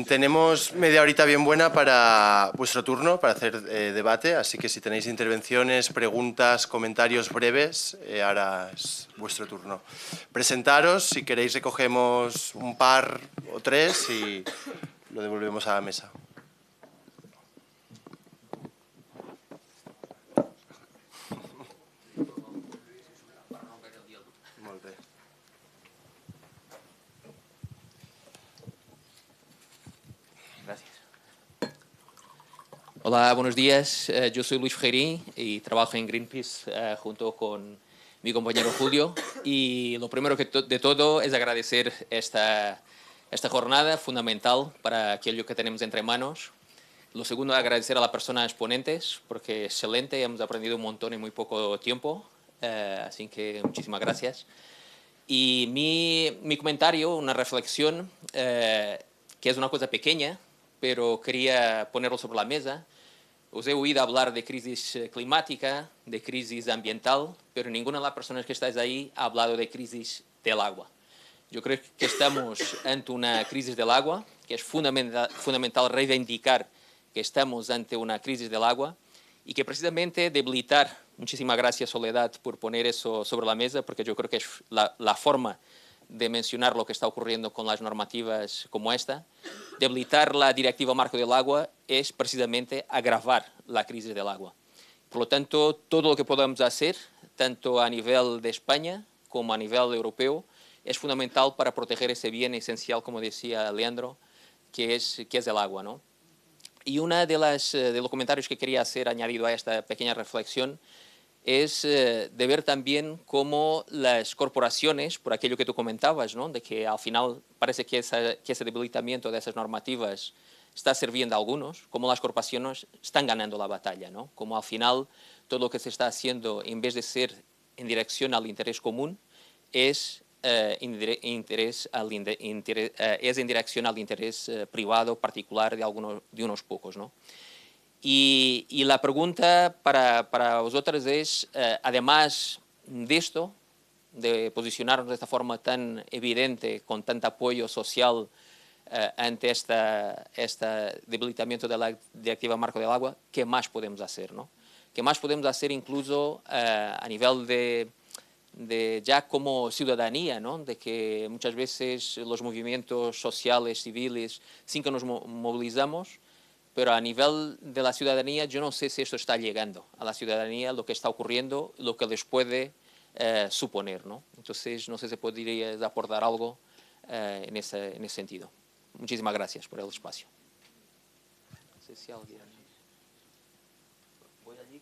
Tenemos media horita bien buena para vuestro turno, para hacer debate, así que si tenéis intervenciones, preguntas, comentarios breves, ahora es vuestro turno. Presentaros, si queréis recogemos un par o tres y lo devolvemos a la mesa. Molt bé. Gracias. Hola, buenos días. Yo soy Luis Ferrerín y trabajo en Greenpeace junto con mi compañero Julio. Y lo primero de todo es agradecer esta jornada fundamental para aquello que tenemos entre manos. Lo segundo, agradecer a las personas ponentes porque es excelente, hemos aprendido un montón en muy poco tiempo. Así que muchísimas gracias. Y mi comentario, una reflexión, que es una cosa pequeña, pero quería ponerlo sobre la mesa. Os he oído hablar de crisis climática, de crisis ambiental, pero ninguna de las personas que estáis ahí ha hablado de crisis del agua. Yo creo que estamos ante una crisis del agua, que es fundamental reivindicar que estamos ante una crisis del agua y que precisamente debilitar, muchísimas gracias Soledad por poner eso sobre la mesa, porque yo creo que es la forma de mencionar lo que está ocurriendo con las normativas como esta. Debilitar la Directiva Marco del Agua es precisamente agravar la crisis del agua. Por lo tanto, todo lo que podamos hacer, tanto a nivel de España como a nivel europeo, es fundamental para proteger ese bien esencial, como decía Leandro, que es el agua, ¿no? Y una de los comentarios que quería hacer añadido a esta pequeña reflexión es de ver también cómo las corporaciones, por aquello que tú comentabas, ¿no? De que al final parece que ese debilitamiento de esas normativas está sirviendo a algunos, cómo las corporaciones están ganando la batalla, ¿no? Como al final todo lo que se está haciendo, en vez de ser en dirección al interés común, es en dirección al interés privado, particular de unos pocos, ¿no? Y la pregunta para vosotros es, además de esto, de posicionarnos de esta forma tan evidente, con tanto apoyo social ante este debilitamiento de la Directiva Marco del Agua, ¿qué más podemos hacer, ¿no? ¿Qué más podemos hacer incluso a nivel de ya como ciudadanía, ¿no? De que muchas veces los movimientos sociales, civiles, sin que nos movilizamos, pero a nivel de la ciudadanía yo no sé si esto está llegando a la ciudadanía, lo que está ocurriendo, lo que les puede suponer, ¿no? Entonces, no sé si podrías aportar algo en ese sentido. Muchísimas gracias por el espacio. No sé si alguien... Voy allí.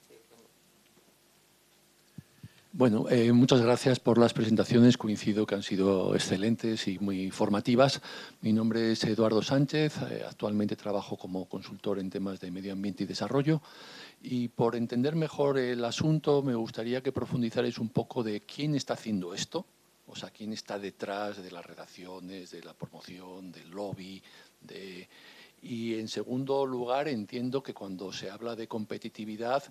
Bueno, muchas gracias por las presentaciones. Coincido que han sido excelentes y muy formativas. Mi nombre es Eduardo Sánchez. Actualmente trabajo como consultor en temas de medio ambiente y desarrollo. Y por entender mejor el asunto, me gustaría que profundizarais un poco de quién está haciendo esto. O sea, quién está detrás de las redacciones, de la promoción, del lobby. Y en segundo lugar, entiendo que cuando se habla de competitividad,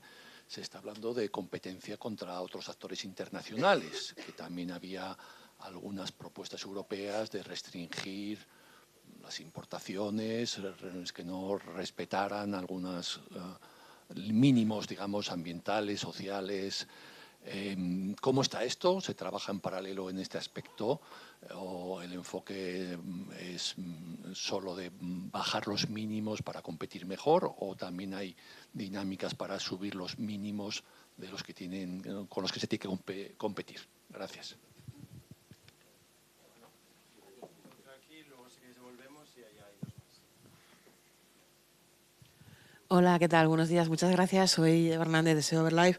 se está hablando de competencia contra otros actores internacionales, que también había algunas propuestas europeas de restringir las importaciones, que no respetaran algunos mínimos, digamos, ambientales, sociales, ¿Cómo está esto? ¿Se trabaja en paralelo en este aspecto? ¿O el enfoque es solo de bajar los mínimos para competir mejor? ¿O también hay dinámicas para subir los mínimos de los que con los que se tiene que competir? Gracias. Hola, ¿qué tal? Buenos días, muchas gracias. Soy Eva Hernández de SEO Live.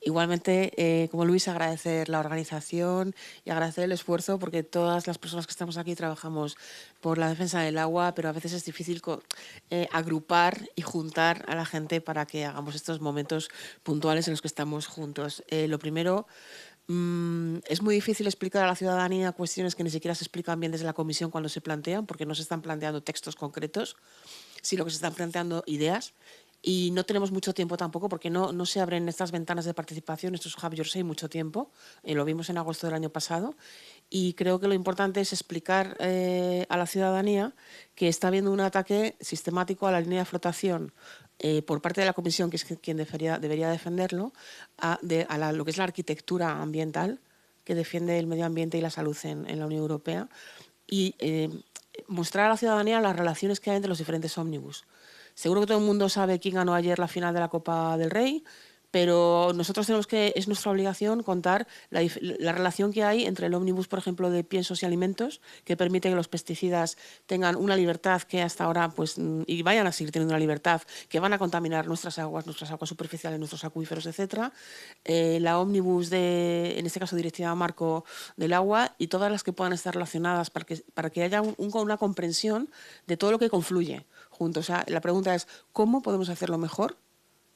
Igualmente, como Luis, agradecer la organización y agradecer el esfuerzo, porque todas las personas que estamos aquí trabajamos por la defensa del agua, pero a veces es difícil agrupar y juntar a la gente para que hagamos estos momentos puntuales en los que estamos juntos. Lo primero, es muy difícil explicar a la ciudadanía cuestiones que ni siquiera se explican bien desde la comisión cuando se plantean, porque no se están planteando textos concretos, sino que se están planteando ideas. Y no tenemos mucho tiempo tampoco, porque no se abren estas ventanas de participación, estos Have Your Say, mucho tiempo. Lo vimos en agosto del año pasado. Y creo que lo importante es explicar a la ciudadanía que está habiendo un ataque sistemático a la línea de flotación por parte de la Comisión, que es quien debería defenderlo, a lo que es la arquitectura ambiental, que defiende el medio ambiente y la salud en la Unión Europea. Y mostrar a la ciudadanía las relaciones que hay entre los diferentes ómnibus. Seguro que todo el mundo sabe quién ganó ayer la final de la Copa del Rey, pero nosotros es nuestra obligación contar la relación que hay entre el ómnibus, por ejemplo, de piensos y alimentos, que permite que los pesticidas tengan una libertad que hasta ahora, y vayan a seguir teniendo una libertad, que van a contaminar nuestras aguas superficiales, nuestros acuíferos, etcétera. La ómnibus en este caso, Directiva Marco del Agua, y todas las que puedan estar relacionadas para que haya una comprensión de todo lo que confluye juntos. O sea, la pregunta es, ¿cómo podemos hacerlo mejor?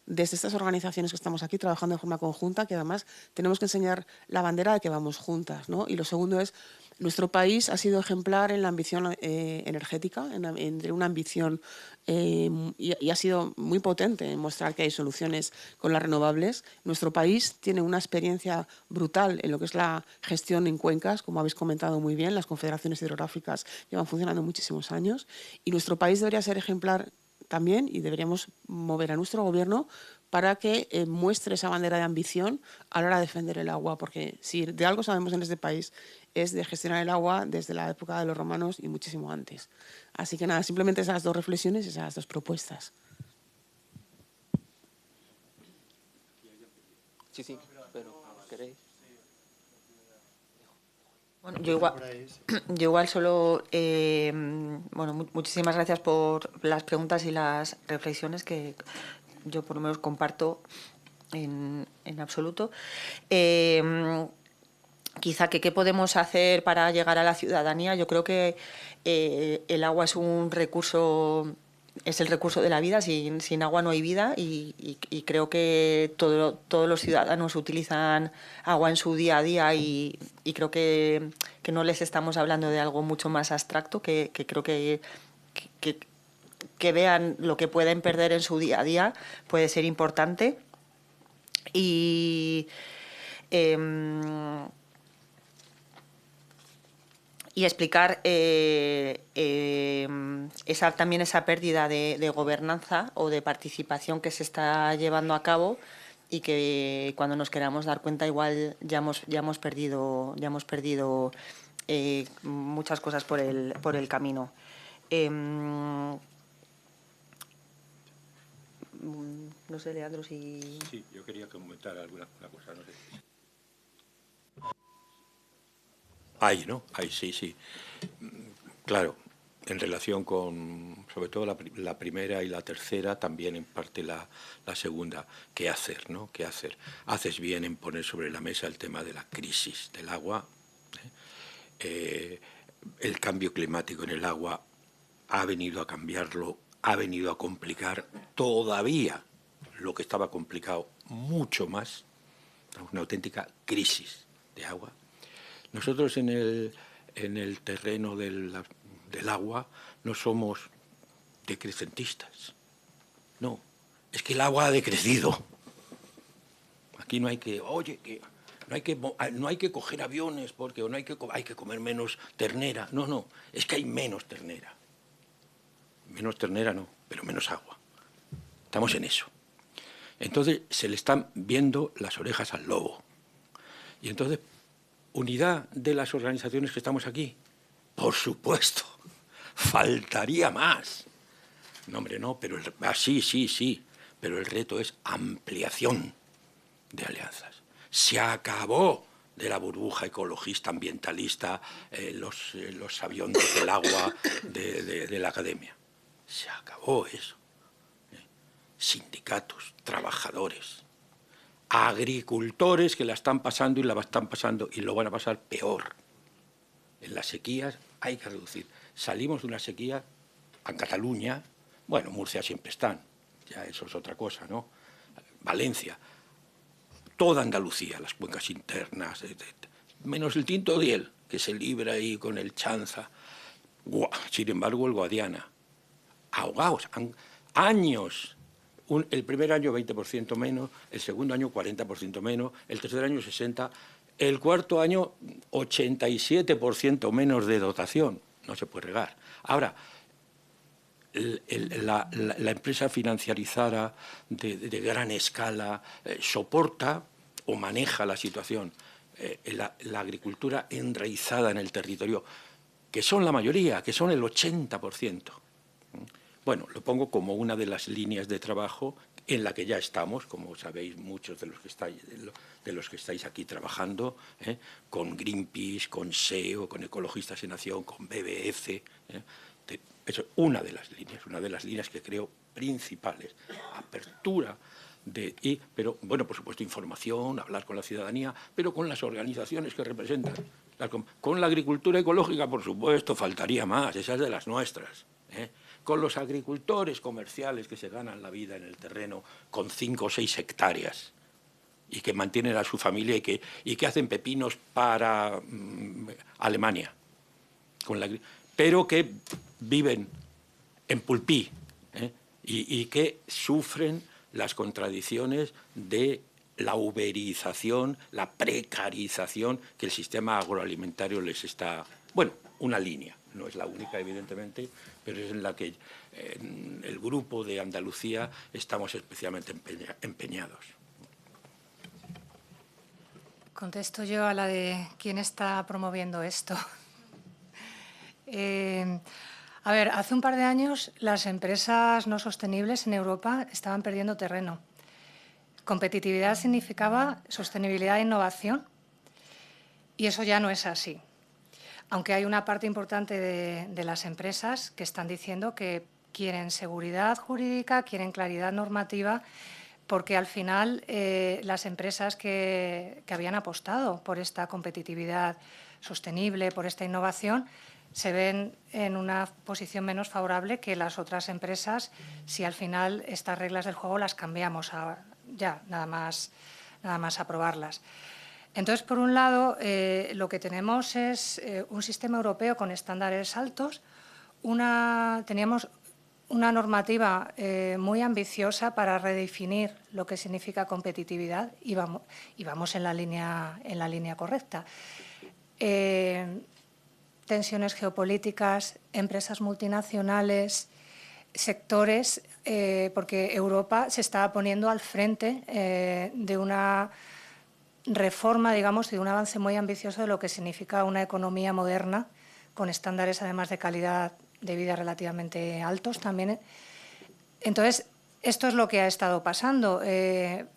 Desde estas organizaciones que estamos aquí trabajando de forma conjunta, que además tenemos que enseñar la bandera de que vamos juntas, ¿no? Y lo segundo es, nuestro país ha sido ejemplar en la ambición energética, entre una ambición y ha sido muy potente en mostrar que hay soluciones con las renovables. Nuestro país tiene una experiencia brutal en lo que es la gestión en cuencas, como habéis comentado muy bien, las confederaciones hidrográficas llevan funcionando muchísimos años, y nuestro país debería ser ejemplar también, y deberíamos mover a nuestro gobierno para que muestre esa bandera de ambición a la hora de defender el agua, porque si de algo sabemos en este país es de gestionar el agua desde la época de los romanos y muchísimo antes. Así que nada, simplemente esas dos reflexiones, esas dos propuestas. Sí, pero ¿queréis? Bueno, yo igual solo, muchísimas gracias por las preguntas y las reflexiones que yo por lo menos comparto en absoluto. Quizá qué podemos hacer para llegar a la ciudadanía. Yo creo que el agua es un recurso, es el recurso de la vida. Sin agua no hay vida, y creo que todos los ciudadanos utilizan agua en su día a día, y creo que no les estamos hablando de algo mucho más abstracto, que creo que vean lo que pueden perder en su día a día puede ser importante. Y explicar también esa pérdida de gobernanza o de participación que se está llevando a cabo, y que cuando nos queramos dar cuenta igual ya hemos perdido muchas cosas por el camino. No sé, Leandro, si... Sí, yo quería comentar alguna cosa. No sé. ¿No? Sí. Claro, en relación con, sobre todo la primera y la tercera, también en parte la segunda. ¿Qué hacer, no? ¿Qué hacer? Haces bien en poner sobre la mesa el tema de la crisis del agua. El cambio climático en el agua ha venido a cambiarlo, ha venido a complicar todavía lo que estaba complicado mucho más. Una auténtica crisis de agua. Nosotros en el terreno del agua no somos decrecentistas. No, es que el agua ha decrecido. Aquí no hay que, no hay que coger aviones porque hay que comer menos ternera. No, es que hay menos ternera. Menos ternera no, pero menos agua. Estamos en eso. Entonces se le están viendo las orejas al lobo. Y entonces, ¿unidad de las organizaciones que estamos aquí? Por supuesto, faltaría más. No, hombre, no, pero sí, pero el reto es ampliación de alianzas. Se acabó de la burbuja ecologista, ambientalista, los aviones del agua de la academia. Se acabó eso. Sindicatos, trabajadores, agricultores que la están pasando y la están pasando y lo van a pasar peor. En las sequías hay que reducir. Salimos de una sequía en Cataluña, bueno, Murcia siempre están, ya eso es otra cosa, ¿no? Valencia, toda Andalucía, las cuencas internas, menos el Tinto Diel, que se libra ahí con el Chanza. Sin embargo, el Guadiana, ahogados, años. El primer año 20% menos, el segundo año 40% menos, el tercer año 60%, el cuarto año 87% menos de dotación. No se puede regar. Ahora, la empresa financiarizada de gran escala soporta o maneja la situación. La agricultura enraizada en el territorio, que son la mayoría, que son el 80%. Bueno, lo pongo como una de las líneas de trabajo en la que ya estamos, como sabéis muchos de los que estáis aquí trabajando, con Greenpeace, con SEO, con Ecologistas en Acción, con BBF. Eso es una de las líneas que creo principales. Apertura pero, bueno, por supuesto, información, hablar con la ciudadanía, pero con las organizaciones que representan. Con la agricultura ecológica, por supuesto, faltaría más, esa es de las nuestras. Con los agricultores comerciales que se ganan la vida en el terreno con 5 o 6 hectáreas y que mantienen a su familia y que hacen pepinos para Alemania, pero que viven en Pulpí y que sufren las contradicciones de la uberización, la precarización que el sistema agroalimentario les está... Bueno, una línea, no es la única, evidentemente, pero es en la que el grupo de Andalucía estamos especialmente empeñados. Contesto yo a la de quién está promoviendo esto. A ver, hace un par de años las empresas no sostenibles en Europa estaban perdiendo terreno. Competitividad significaba sostenibilidad e innovación, y eso ya no es así. Aunque hay una parte importante de las empresas que están diciendo que quieren seguridad jurídica, quieren claridad normativa, porque al final las empresas que habían apostado por esta competitividad sostenible, por esta innovación, se ven en una posición menos favorable que las otras empresas si al final estas reglas del juego las cambiamos ya, nada más aprobarlas. Entonces, por un lado, lo que tenemos es un sistema europeo con estándares altos. Teníamos una normativa muy ambiciosa para redefinir lo que significa competitividad y vamos en la línea correcta. Tensiones geopolíticas, empresas multinacionales, sectores, porque Europa se está poniendo al frente de una reforma, digamos, de un avance muy ambicioso de lo que significa una economía moderna, con estándares además de calidad de vida relativamente altos también. Entonces, esto es lo que ha estado pasando.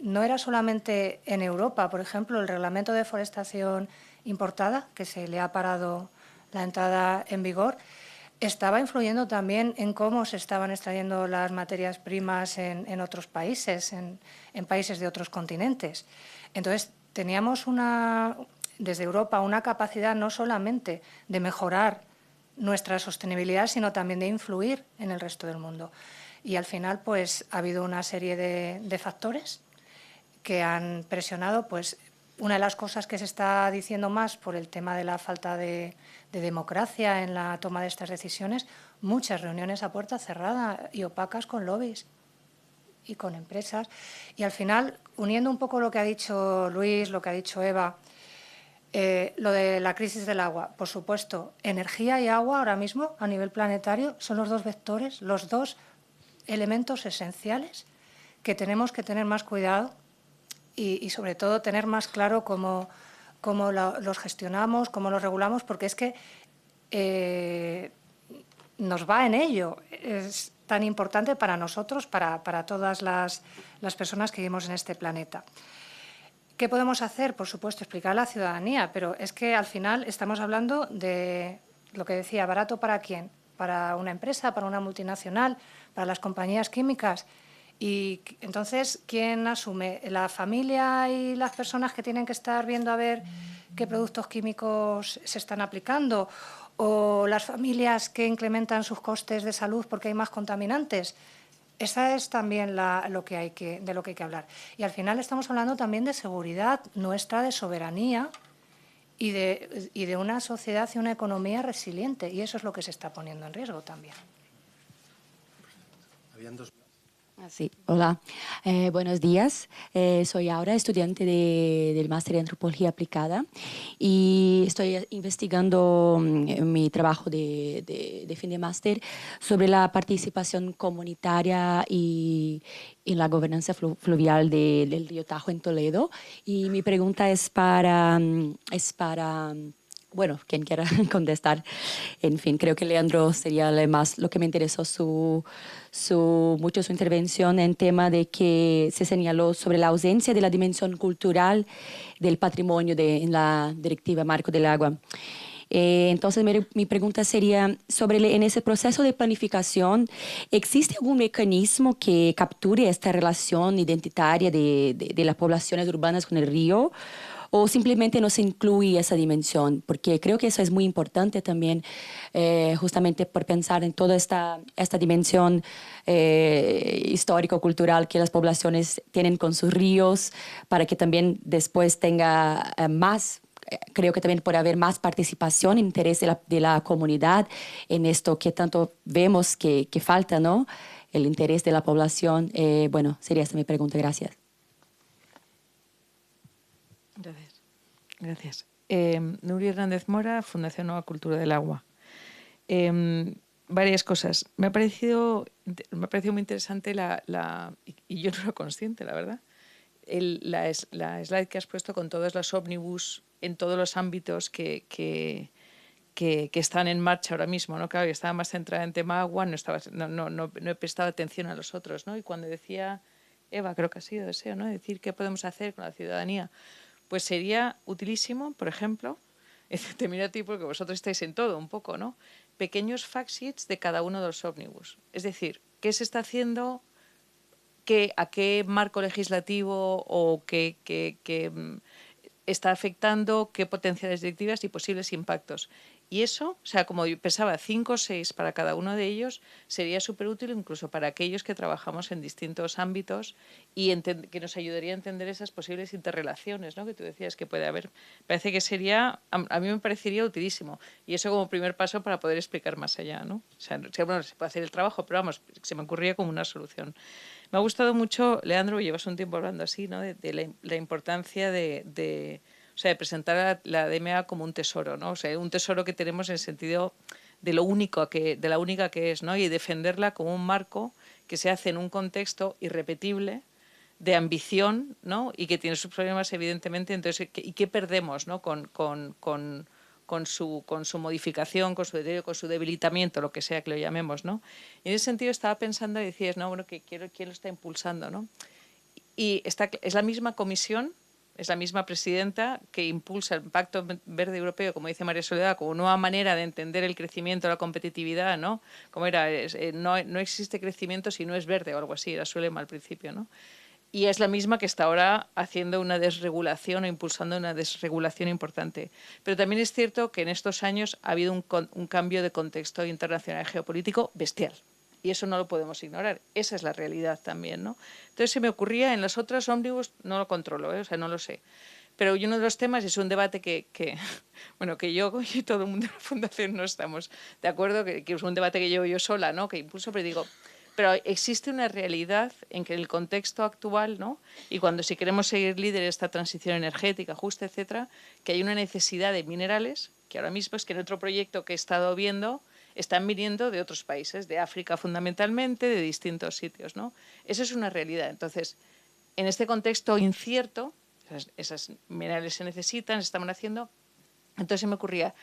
No era solamente en Europa, por ejemplo, el reglamento de deforestación importada, que se le ha parado la entrada en vigor, estaba influyendo también en cómo se estaban extrayendo las materias primas en otros países, en países de otros continentes. Entonces, teníamos desde Europa una capacidad no solamente de mejorar nuestra sostenibilidad, sino también de influir en el resto del mundo. Y al final, pues, ha habido una serie de factores que han presionado, pues, una de las cosas que se está diciendo más por el tema de la falta de democracia en la toma de estas decisiones, muchas reuniones a puerta cerrada y opacas con lobbies y con empresas. Y al final, uniendo un poco lo que ha dicho Luis, lo que ha dicho Eva, lo de la crisis del agua, por supuesto, energía y agua ahora mismo a nivel planetario son los dos vectores, los dos elementos esenciales que tenemos que tener más cuidado y sobre todo tener más claro cómo cómo los gestionamos, cómo los regulamos, porque es que nos va en ello. Es tan importante para nosotros, para todas las personas que vivimos en este planeta. ¿Qué podemos hacer? Por supuesto, explicar a la ciudadanía, pero es que al final estamos hablando de lo que decía, ¿barato para quién? Para una empresa, para una multinacional, para las compañías químicas. Y entonces, ¿quién asume? ¿La familia y las personas que tienen que estar viendo a ver qué productos químicos se están aplicando? ¿O las familias que incrementan sus costes de salud porque hay más contaminantes? Esa es también de lo que hay que hablar. Y al final estamos hablando también de seguridad nuestra, de soberanía y de una sociedad y una economía resiliente. Y eso es lo que se está poniendo en riesgo también. Habían dos. Sí, hola, buenos días. Soy Aura, estudiante del máster de Antropología Aplicada y estoy investigando mi trabajo de fin de máster sobre la participación comunitaria y la gobernanza fluvial del río Tajo en Toledo. Y mi pregunta es para bueno, quien quiera contestar. En fin, creo que Leandro sería lo que me interesó mucho su intervención en tema de que se señaló sobre la ausencia de la dimensión cultural del patrimonio en la Directiva Marco del Agua. Entonces, mi pregunta sería sobre en ese proceso de planificación, ¿existe algún mecanismo que capture esta relación identitaria de las poblaciones urbanas con el río? ¿O simplemente no se incluye esa dimensión? Porque creo que eso es muy importante también, justamente por pensar en toda esta dimensión histórico-cultural que las poblaciones tienen con sus ríos, para que también después tenga más. Creo que también puede haber más participación, interés de la comunidad en esto que tanto vemos que falta, ¿no? El interés de la población. Bueno, sería esta mi pregunta. Gracias. Gracias. Nuria Hernández Mora, Fundación Nueva Cultura del Agua. Varias cosas. Me ha parecido muy interesante y yo no era consciente, la verdad, la slide que has puesto con todos los ómnibus en todos los ámbitos que están en marcha ahora mismo, ¿no? Claro, yo estaba más centrada en tema agua, no he prestado atención a los otros, ¿no? Y cuando decía Eva, creo que ha sido deseo, ¿no? Decir qué podemos hacer con la ciudadanía. Pues sería utilísimo, por ejemplo, te miro a ti porque vosotros estáis en todo un poco, ¿no? Pequeños fact sheets de cada uno de los ómnibus. Es decir, qué se está haciendo, a qué marco legislativo o qué está afectando, qué potenciales directivas y posibles impactos. Y eso, o sea, como yo pensaba, 5 o 6 para cada uno de ellos sería súper útil incluso para aquellos que trabajamos en distintos ámbitos y que nos ayudaría a entender esas posibles interrelaciones, ¿no? Que tú decías que puede haber. Parece que sería, a mí me parecería utilísimo. Y eso como primer paso para poder explicar más allá, ¿no? O sea, bueno, se puede hacer el trabajo, pero vamos, se me ocurría como una solución. Me ha gustado mucho, Leandro, llevas un tiempo hablando así, ¿no? De la importancia de presentar la DMA como un tesoro, ¿no? O sea, un tesoro que tenemos en el sentido de la única que es, ¿no? Y defenderla como un marco que se hace en un contexto irrepetible de ambición, ¿no? Y que tiene sus problemas, evidentemente. Entonces, ¿y qué perdemos, ¿no? con su modificación, con su deterioro, con su debilitamiento, lo que sea que lo llamemos, ¿no? Y en ese sentido estaba pensando y decías, no, bueno, ¿quién lo está impulsando, ¿no? Y es la misma comisión, es la misma presidenta que impulsa el Pacto Verde Europeo, como dice María Soledad, como nueva manera de entender el crecimiento, la competitividad, ¿no? Como era, no existe crecimiento si no es verde o algo así, era su lema al principio, ¿no? Y es la misma que está ahora haciendo una desregulación o impulsando una desregulación importante. Pero también es cierto que en estos años ha habido un cambio de contexto internacional geopolítico bestial. Y eso no lo podemos ignorar. Esa es la realidad también, ¿no? Entonces se me ocurría, en los otros ómnibus no lo controlo, o sea, no lo sé. Pero uno de los temas es un debate que yo y todo el mundo de la Fundación no estamos de acuerdo, que es un debate que llevo yo sola, ¿no? Que impulso, pero digo, pero existe una realidad en que el contexto actual, ¿no? Y cuando si queremos seguir líderes de esta transición energética justa, etcétera, que hay una necesidad de minerales, que ahora mismo es que en otro proyecto que he estado viendo están viniendo de otros países, de África fundamentalmente, de distintos sitios, ¿no? Eso es una realidad. Entonces, en este contexto incierto, esas minerales se necesitan, se estaban haciendo. Entonces se me ocurría,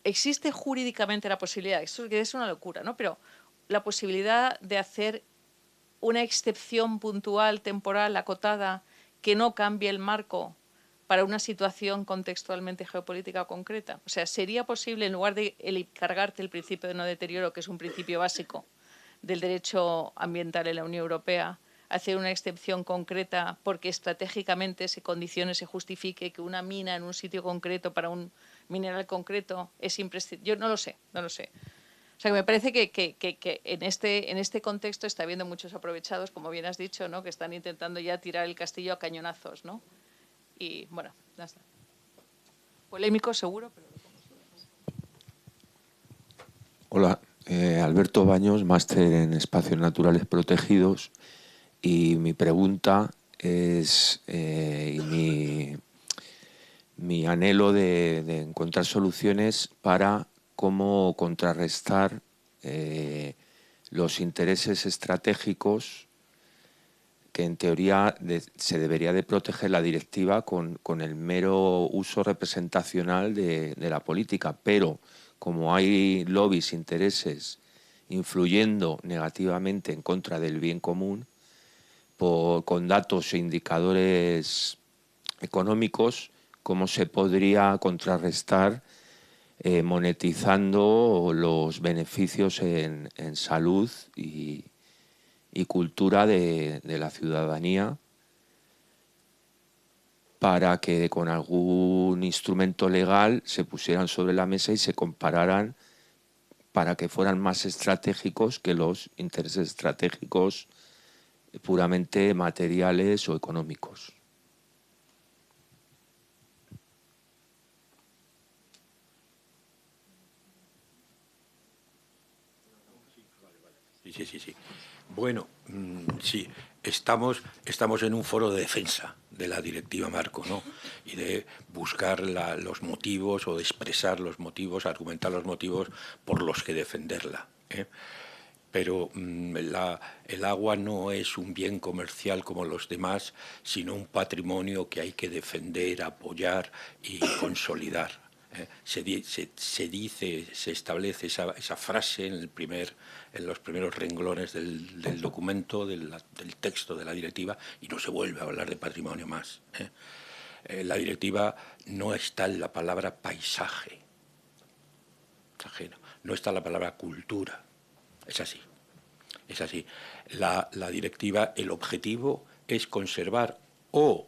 ¿existe jurídicamente la posibilidad, eso que es una locura, ¿no? Pero la posibilidad de hacer una excepción puntual, temporal, acotada, que no cambie el marco para una situación contextualmente geopolítica concreta? O sea, ¿sería posible, en lugar de cargarte el principio de no deterioro, que es un principio básico del derecho ambiental en la Unión Europea, hacer una excepción concreta porque estratégicamente se condicione, se justifique que una mina en un sitio concreto para un mineral concreto es imprescindible? Yo no lo sé. O sea, que me parece que en este contexto está habiendo muchos aprovechados, como bien has dicho, ¿no? Que están intentando ya tirar el castillo a cañonazos, ¿no? Y bueno, ya está. Polémico seguro, pero... Hola, Alberto Baños, máster en Espacios Naturales Protegidos, y mi pregunta es mi anhelo de encontrar soluciones para cómo contrarrestar los intereses estratégicos que en teoría se debería de proteger la directiva con el mero uso representacional de la política, pero como hay lobbies, intereses influyendo negativamente en contra del bien común, con datos e indicadores económicos, cómo se podría contrarrestar monetizando los beneficios en salud y cultura de la ciudadanía, para que con algún instrumento legal se pusieran sobre la mesa y se compararan para que fueran más estratégicos que los intereses estratégicos puramente materiales o económicos. Sí. Bueno, sí, estamos en un foro de defensa de la directiva marco, ¿no? Y de buscar los motivos o de expresar los motivos, argumentar los motivos por los que defenderla, ¿eh? Pero el agua no es un bien comercial como los demás, sino un patrimonio que hay que defender, apoyar y consolidar. Se establece esa frase en los primeros renglones del documento, del texto de la directiva, y no se vuelve a hablar de patrimonio más. La directiva no está en la palabra paisaje, no está en la palabra cultura. Es así. La directiva, el objetivo es conservar o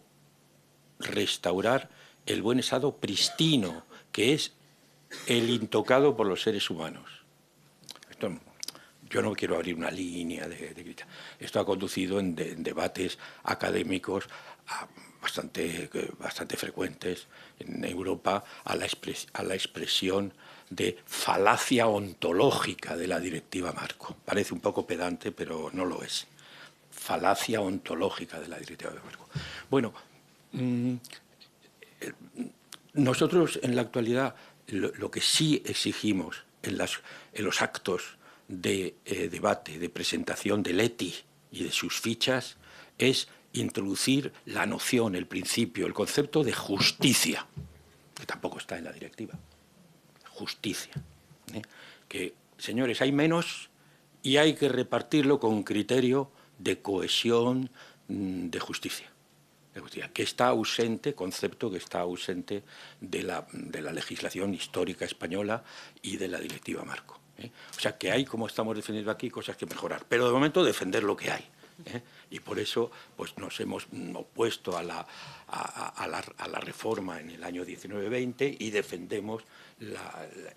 restaurar el buen estado pristino, que es el intocado por los seres humanos. Yo no quiero abrir una línea de crítica. Esto ha conducido en debates académicos bastante frecuentes en Europa a la expresión de falacia ontológica de la directiva marco. Parece un poco pedante, pero no lo es. Falacia ontológica de la directiva marco. Bueno, nosotros en la actualidad lo que sí exigimos en los actos de debate, de presentación del ETI y de sus fichas, es introducir la noción, el principio, el concepto de justicia, que tampoco está en la directiva. Justicia. Que, señores, hay menos y hay que repartirlo con criterio de cohesión, de justicia. Que está ausente, concepto que está ausente de la legislación histórica española y de la directiva marco. O sea, que hay, como estamos defendiendo aquí, cosas que mejorar. Pero de momento defender lo que hay. Y por eso pues, nos hemos opuesto a la reforma en el año 19-20 y defendemos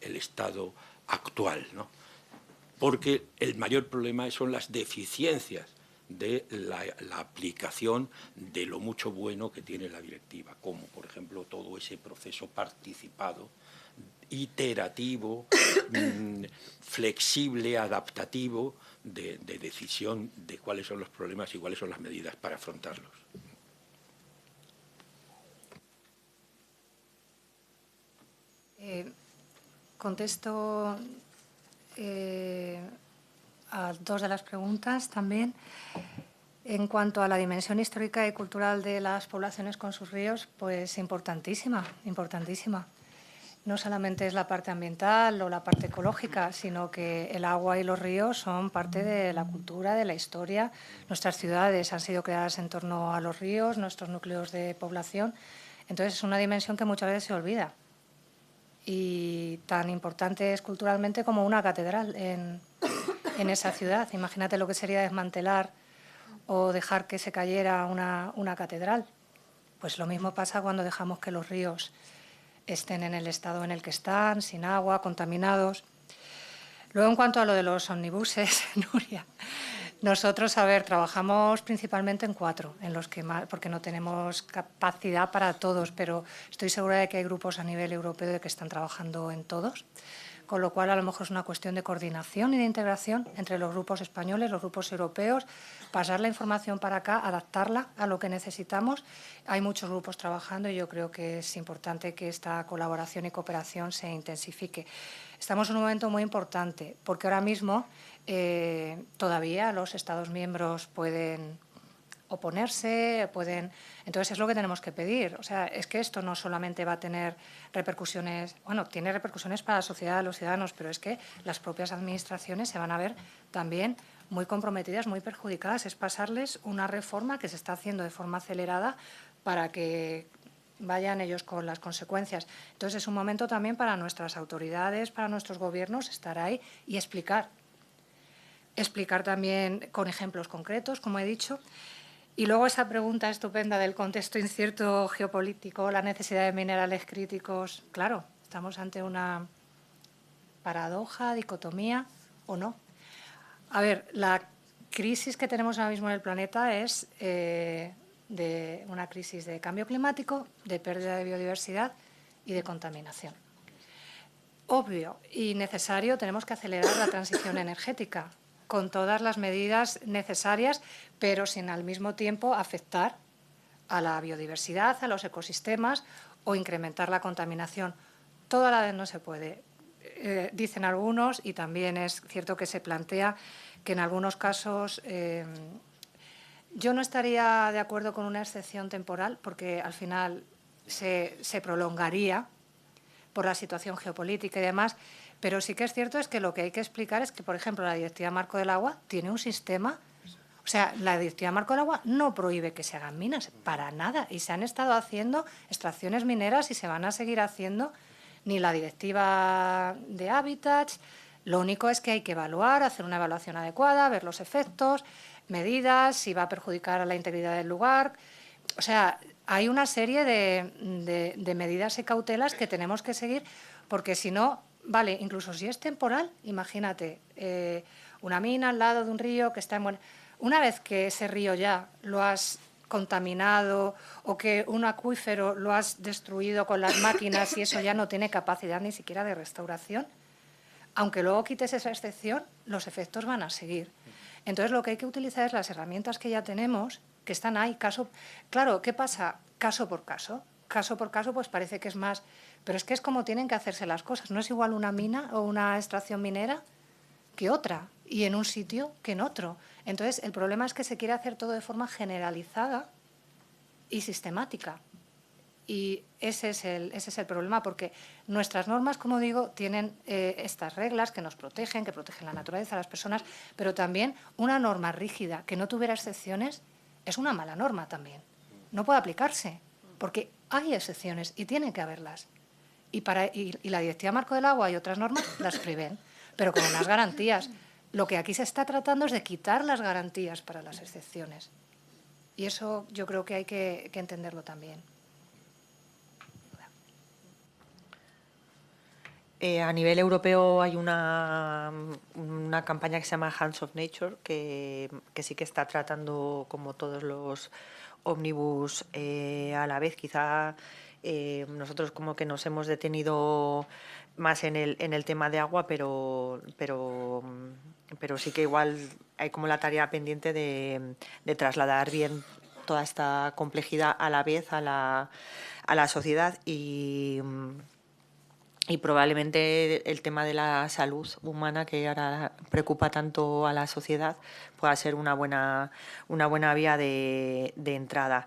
el estado actual, ¿no? Porque el mayor problema son las deficiencias de la aplicación de lo mucho bueno que tiene la directiva, como por ejemplo todo ese proceso participado, iterativo, flexible, adaptativo, de decisión de cuáles son los problemas y cuáles son las medidas para afrontarlos. Contesto a dos de las preguntas también. En cuanto a la dimensión histórica y cultural de las poblaciones con sus ríos, pues importantísima, importantísima. No solamente es la parte ambiental o la parte ecológica, sino que el agua y los ríos son parte de la cultura, de la historia. Nuestras ciudades han sido creadas en torno a los ríos, nuestros núcleos de población. Entonces es una dimensión que muchas veces se olvida. Y tan importante es culturalmente como una catedral en esa ciudad. Imagínate lo que sería desmantelar o dejar que se cayera una catedral. Pues lo mismo pasa cuando dejamos que los ríos estén en el estado en el que están, sin agua, contaminados. Luego, en cuanto a lo de los omnibuses, Nuria, nosotros, a ver, trabajamos principalmente en 4, en los que porque no tenemos capacidad para todos, pero estoy segura de que hay grupos a nivel europeo que están trabajando en todos, con lo cual a lo mejor es una cuestión de coordinación y de integración entre los grupos españoles, los grupos europeos, pasar la información para acá, adaptarla a lo que necesitamos. Hay muchos grupos trabajando y yo creo que es importante que esta colaboración y cooperación se intensifique. Estamos en un momento muy importante porque ahora mismo todavía los Estados miembros pueden oponerse, Entonces es lo que tenemos que pedir. O sea, es que esto no solamente va a tener repercusiones, bueno, tiene repercusiones para la sociedad, los ciudadanos, pero es que las propias administraciones se van a ver también muy comprometidas, muy perjudicadas. Es pasarles una reforma que se está haciendo de forma acelerada para que vayan ellos con las consecuencias. Entonces es un momento también para nuestras autoridades, para nuestros gobiernos, estar ahí y explicar también con ejemplos concretos, como he dicho. Y luego esa pregunta estupenda del contexto incierto geopolítico, la necesidad de minerales críticos. Claro, estamos ante una paradoja, dicotomía o no. A ver, la crisis que tenemos ahora mismo en el planeta es de una crisis de cambio climático, de pérdida de biodiversidad y de contaminación. Obvio y necesario, tenemos que acelerar la transición energética con todas las medidas necesarias, pero sin al mismo tiempo afectar a la biodiversidad, a los ecosistemas o incrementar la contaminación. Todo a la vez no se puede. Dicen algunos, y también es cierto que se plantea que en algunos casos yo no estaría de acuerdo con una excepción temporal porque al final se prolongaría por la situación geopolítica y demás, pero sí que es cierto es que lo que hay que explicar es que, por ejemplo, la Directiva Marco del Agua tiene un sistema, o sea, la Directiva Marco del Agua no prohíbe que se hagan minas, para nada, y se han estado haciendo extracciones mineras y se van a seguir haciendo, ni la Directiva de Hábitats. Lo único es que hay que evaluar, hacer una evaluación adecuada, ver los efectos, medidas, si va a perjudicar a la integridad del lugar. O sea, hay una serie de medidas y cautelas que tenemos que seguir, porque si no, vale, incluso si es temporal, imagínate, una mina al lado de un río que está en buena... Una vez que ese río ya lo has contaminado o que un acuífero lo has destruido con las máquinas y eso ya no tiene capacidad ni siquiera de restauración, aunque luego quites esa excepción, los efectos van a seguir. Entonces, lo que hay que utilizar es las herramientas que ya tenemos, que están ahí. Claro, ¿qué pasa? Caso por caso. Caso por caso, pues parece que es más... Pero es que es como tienen que hacerse las cosas. No es igual una mina o una extracción minera que otra, y en un sitio que en otro. Entonces, el problema es que se quiere hacer todo de forma generalizada y sistemática. Y ese es el problema, porque nuestras normas, como digo, tienen estas reglas que nos protegen, que protegen la naturaleza, a las personas, pero también una norma rígida que no tuviera excepciones es una mala norma también. No puede aplicarse, porque hay excepciones y tiene que haberlas. Y la Directiva Marco del Agua y otras normas las prevén, pero con unas garantías. Lo que aquí se está tratando es de quitar las garantías para las excepciones. Y eso yo creo que hay que entenderlo también. A nivel europeo hay una campaña que se llama Hands of Nature, que sí que está tratando como todos los ómnibus a la vez. Quizá nosotros como que nos hemos detenido más en el tema de agua, pero sí que igual hay como la tarea pendiente de trasladar bien toda esta complejidad a la vez a la sociedad y Y probablemente el tema de la salud humana, que ahora preocupa tanto a la sociedad, pueda ser una buena vía de entrada.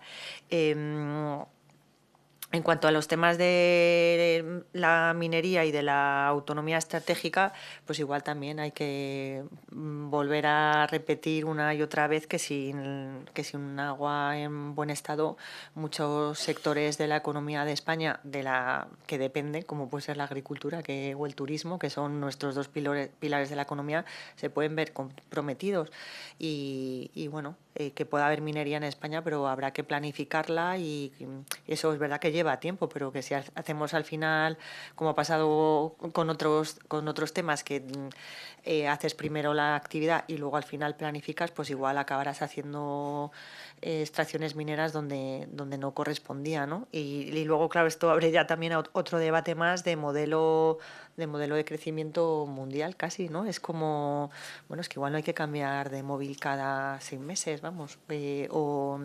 En cuanto a los temas de la minería y de la autonomía estratégica, pues igual también hay que volver a repetir una y otra vez que sin un agua en buen estado, muchos sectores de la economía de España que dependen, como puede ser la agricultura o el turismo, que son nuestros dos pilares de la economía, se pueden ver comprometidos. Y bueno, que pueda haber minería en España, pero habrá que planificarla y eso es verdad que lleva tiempo, pero que si hacemos al final, como ha pasado con otros temas, que haces primero la actividad y luego al final planificas, pues igual acabarás haciendo extracciones mineras donde no correspondía, ¿no? Y luego, claro, esto abre ya también a otro debate más de modelo de crecimiento mundial casi, ¿no? Es como, bueno, es que igual no hay que cambiar de móvil cada 6 meses, vamos, o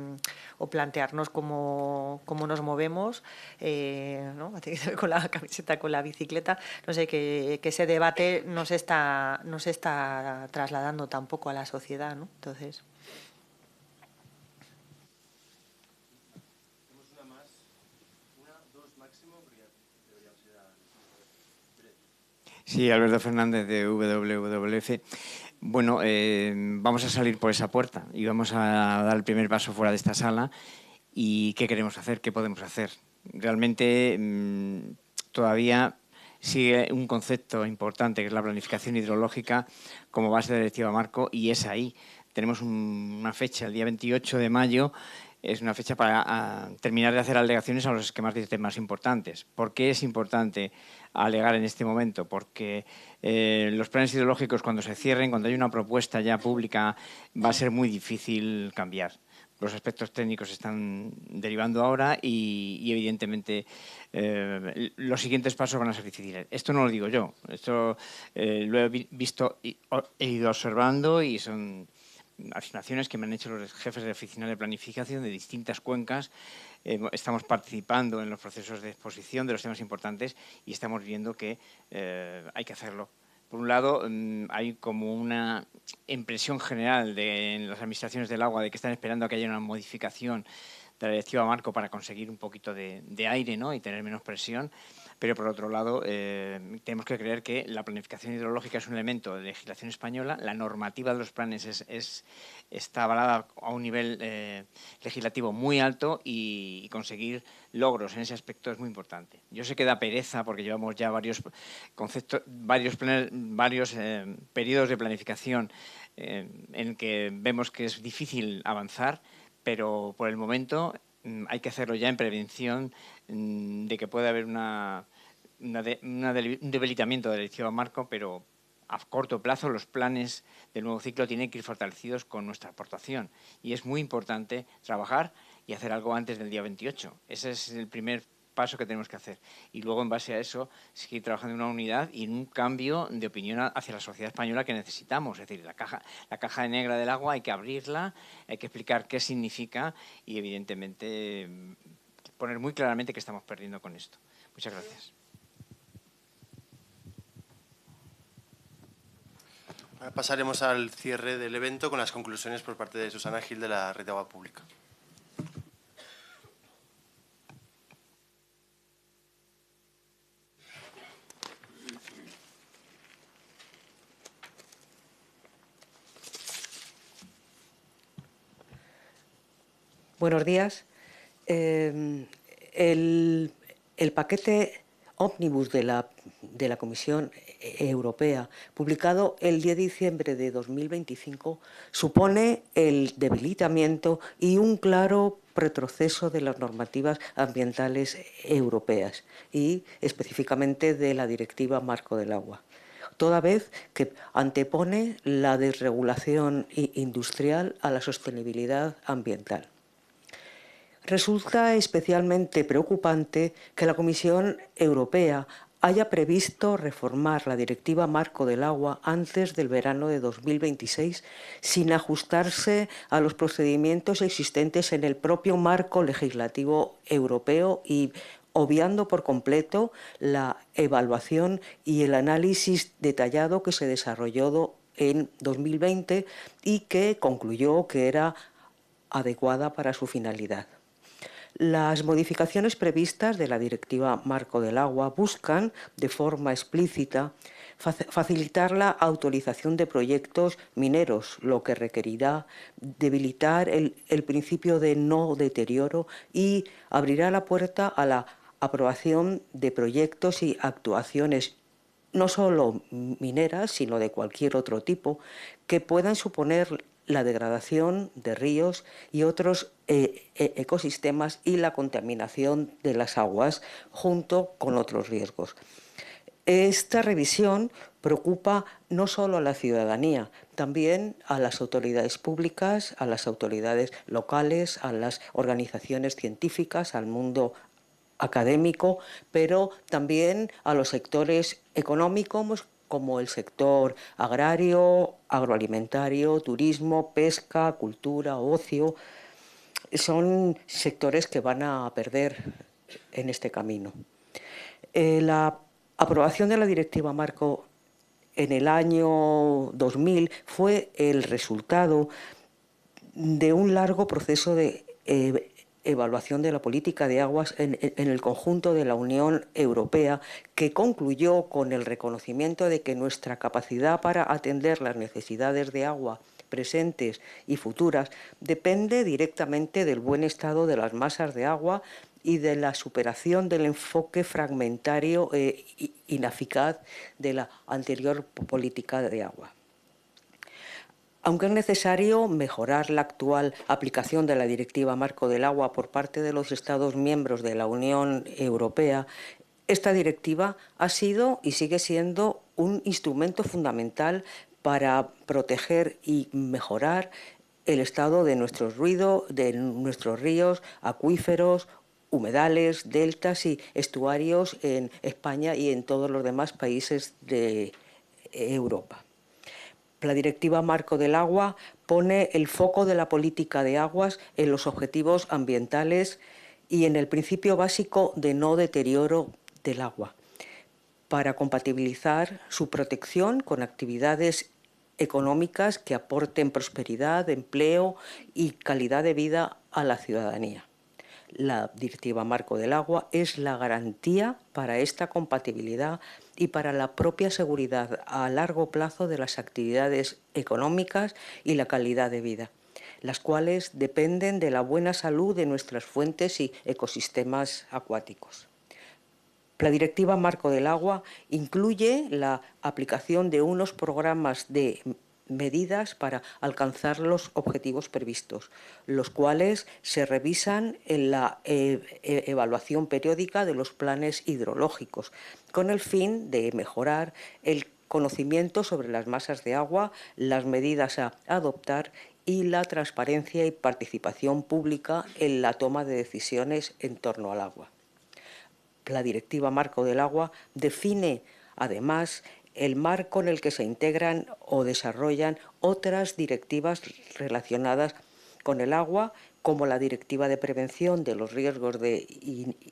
plantearnos cómo nos movemos, ¿no? Con la camiseta, con la bicicleta, no sé, que ese debate no se está trasladando tampoco a la sociedad, ¿no? Entonces... Sí, Alberto Fernández de WWF. Bueno, vamos a salir por esa puerta y vamos a dar el primer paso fuera de esta sala. ¿Y qué queremos hacer? ¿Qué podemos hacer? Realmente todavía sigue un concepto importante que es la planificación hidrológica como base de la directiva marco, y es ahí. Tenemos una fecha, el día 28 de mayo, es una fecha para terminar de hacer alegaciones a los esquemas de más importantes. ¿Por qué es importante alegar en este momento? Porque los planes hidrológicos, cuando se cierren, cuando hay una propuesta ya pública, va a ser muy difícil cambiar. Los aspectos técnicos se están derivando ahora y evidentemente, los siguientes pasos van a ser difíciles. Esto no lo digo yo, esto lo he visto y he ido observando, y son afirmaciones que me han hecho los jefes de oficina de planificación de distintas cuencas. Estamos participando en los procesos de exposición de los temas importantes y estamos viendo que hay que hacerlo. Por un lado, hay como una impresión general en las administraciones del agua de que están esperando a que haya una modificación de la directiva marco para conseguir un poquito de aire, ¿no? Y tener menos presión. Pero, por otro lado, tenemos que creer que la planificación hidrológica es un elemento de legislación española. La normativa de los planes está avalada a un nivel legislativo muy alto, y conseguir logros en ese aspecto es muy importante. Yo sé que da pereza porque llevamos ya varios periodos de planificación en que vemos que es difícil avanzar, pero por el momento hay que hacerlo ya en prevención de que pueda haber un debilitamiento de la directiva marco, pero a corto plazo los planes del nuevo ciclo tienen que ir fortalecidos con nuestra aportación. Y es muy importante trabajar y hacer algo antes del día 28. Ese es el primer paso que tenemos que hacer. Y luego, en base a eso, seguir trabajando en una unidad y en un cambio de opinión hacia la sociedad española que necesitamos. Es decir, la caja negra del agua hay que abrirla, hay que explicar qué significa y, evidentemente, poner muy claramente qué estamos perdiendo con esto. Muchas gracias. Ahora pasaremos al cierre del evento con las conclusiones por parte de Susana Gil de la Red de Agua Pública. Buenos días. El paquete ómnibus de la Comisión Europea, publicado el 10 de diciembre de 2025, supone el debilitamiento y un claro retroceso de las normativas ambientales europeas y específicamente de la Directiva Marco del Agua, toda vez que antepone la desregulación industrial a la sostenibilidad ambiental. Resulta especialmente preocupante que la Comisión Europea haya previsto reformar la Directiva Marco del Agua antes del verano de 2026 sin ajustarse a los procedimientos existentes en el propio marco legislativo europeo y obviando por completo la evaluación y el análisis detallado que se desarrolló en 2020 y que concluyó que era adecuada para su finalidad. Las modificaciones previstas de la Directiva Marco del Agua buscan, de forma explícita, facilitar la autorización de proyectos mineros, lo que requerirá debilitar el principio de no deterioro y abrirá la puerta a la aprobación de proyectos y actuaciones no solo mineras, sino de cualquier otro tipo, que puedan suponer la degradación de ríos y otros ecosistemas y la contaminación de las aguas, junto con otros riesgos. Esta revisión preocupa no solo a la ciudadanía, también a las autoridades públicas, a las autoridades locales, a las organizaciones científicas, al mundo académico, pero también a los sectores económicos como el sector agrario, agroalimentario, turismo, pesca, cultura, ocio. Son sectores que van a perder en este camino. La aprobación de la Directiva Marco en el año 2000 fue el resultado de un largo proceso de evaluación de la política de aguas en el conjunto de la Unión Europea, que concluyó con el reconocimiento de que nuestra capacidad para atender las necesidades de agua presentes y futuras depende directamente del buen estado de las masas de agua y de la superación del enfoque fragmentario e ineficaz de la anterior política de agua. Aunque es necesario mejorar la actual aplicación de la Directiva Marco del Agua por parte de los Estados miembros de la Unión Europea, esta directiva ha sido y sigue siendo un instrumento fundamental para proteger y mejorar el estado de nuestros ríos, acuíferos, humedales, deltas y estuarios en España y en todos los demás países de Europa. La Directiva Marco del Agua pone el foco de la política de aguas en los objetivos ambientales y en el principio básico de no deterioro del agua, para compatibilizar su protección con actividades económicas que aporten prosperidad, empleo y calidad de vida a la ciudadanía. La Directiva Marco del Agua es la garantía para esta compatibilidad y para la propia seguridad a largo plazo de las actividades económicas y la calidad de vida, las cuales dependen de la buena salud de nuestras fuentes y ecosistemas acuáticos. La Directiva Marco del Agua incluye la aplicación de unos programas de medidas para alcanzar los objetivos previstos, los cuales se revisan en la evaluación periódica de los planes hidrológicos, con el fin de mejorar el conocimiento sobre las masas de agua, las medidas a adoptar y la transparencia y participación pública en la toma de decisiones en torno al agua. La Directiva Marco del Agua define, además, el marco en el que se integran o desarrollan otras directivas relacionadas con el agua, como la Directiva de Prevención de los Riesgos de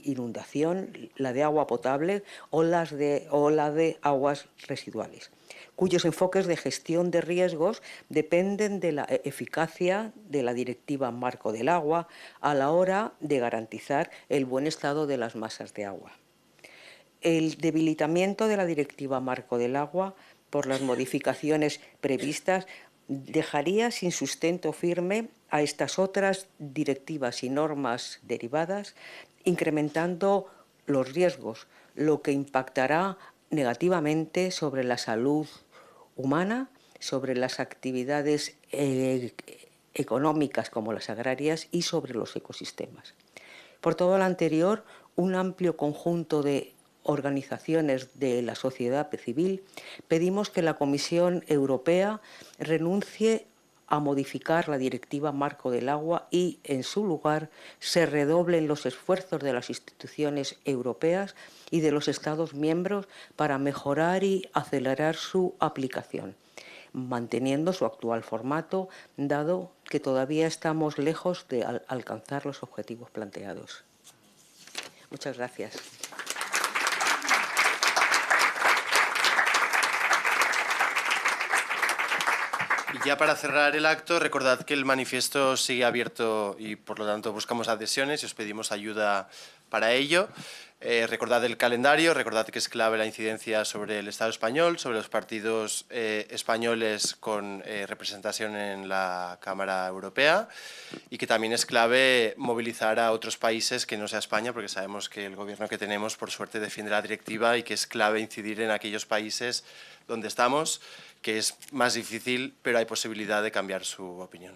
Inundación, la de agua potable o la de aguas residuales, cuyos enfoques de gestión de riesgos dependen de la eficacia de la Directiva Marco del Agua a la hora de garantizar el buen estado de las masas de agua. El debilitamiento de la Directiva Marco del Agua por las modificaciones previstas dejaría sin sustento firme a estas otras directivas y normas derivadas, incrementando los riesgos, lo que impactará negativamente sobre la salud humana, sobre las actividades económicas como las agrarias y sobre los ecosistemas. Por todo lo anterior, un amplio conjunto de organizaciones de la sociedad civil, pedimos que la Comisión Europea renuncie a modificar la Directiva Marco del Agua y, en su lugar, se redoblen los esfuerzos de las instituciones europeas y de los Estados miembros para mejorar y acelerar su aplicación, manteniendo su actual formato, dado que todavía estamos lejos de alcanzar los objetivos planteados. Muchas gracias. Y ya para cerrar el acto, recordad que el manifiesto sigue abierto y por lo tanto buscamos adhesiones y os pedimos ayuda para ello. Recordad el calendario, recordad que es clave la incidencia sobre el Estado español, sobre los partidos españoles con representación en la Cámara Europea y que también es clave movilizar a otros países que no sea España, porque sabemos que el gobierno que tenemos, por suerte, defiende la directiva y que es clave incidir en aquellos países donde estamos, que es más difícil, pero hay posibilidad de cambiar su opinión.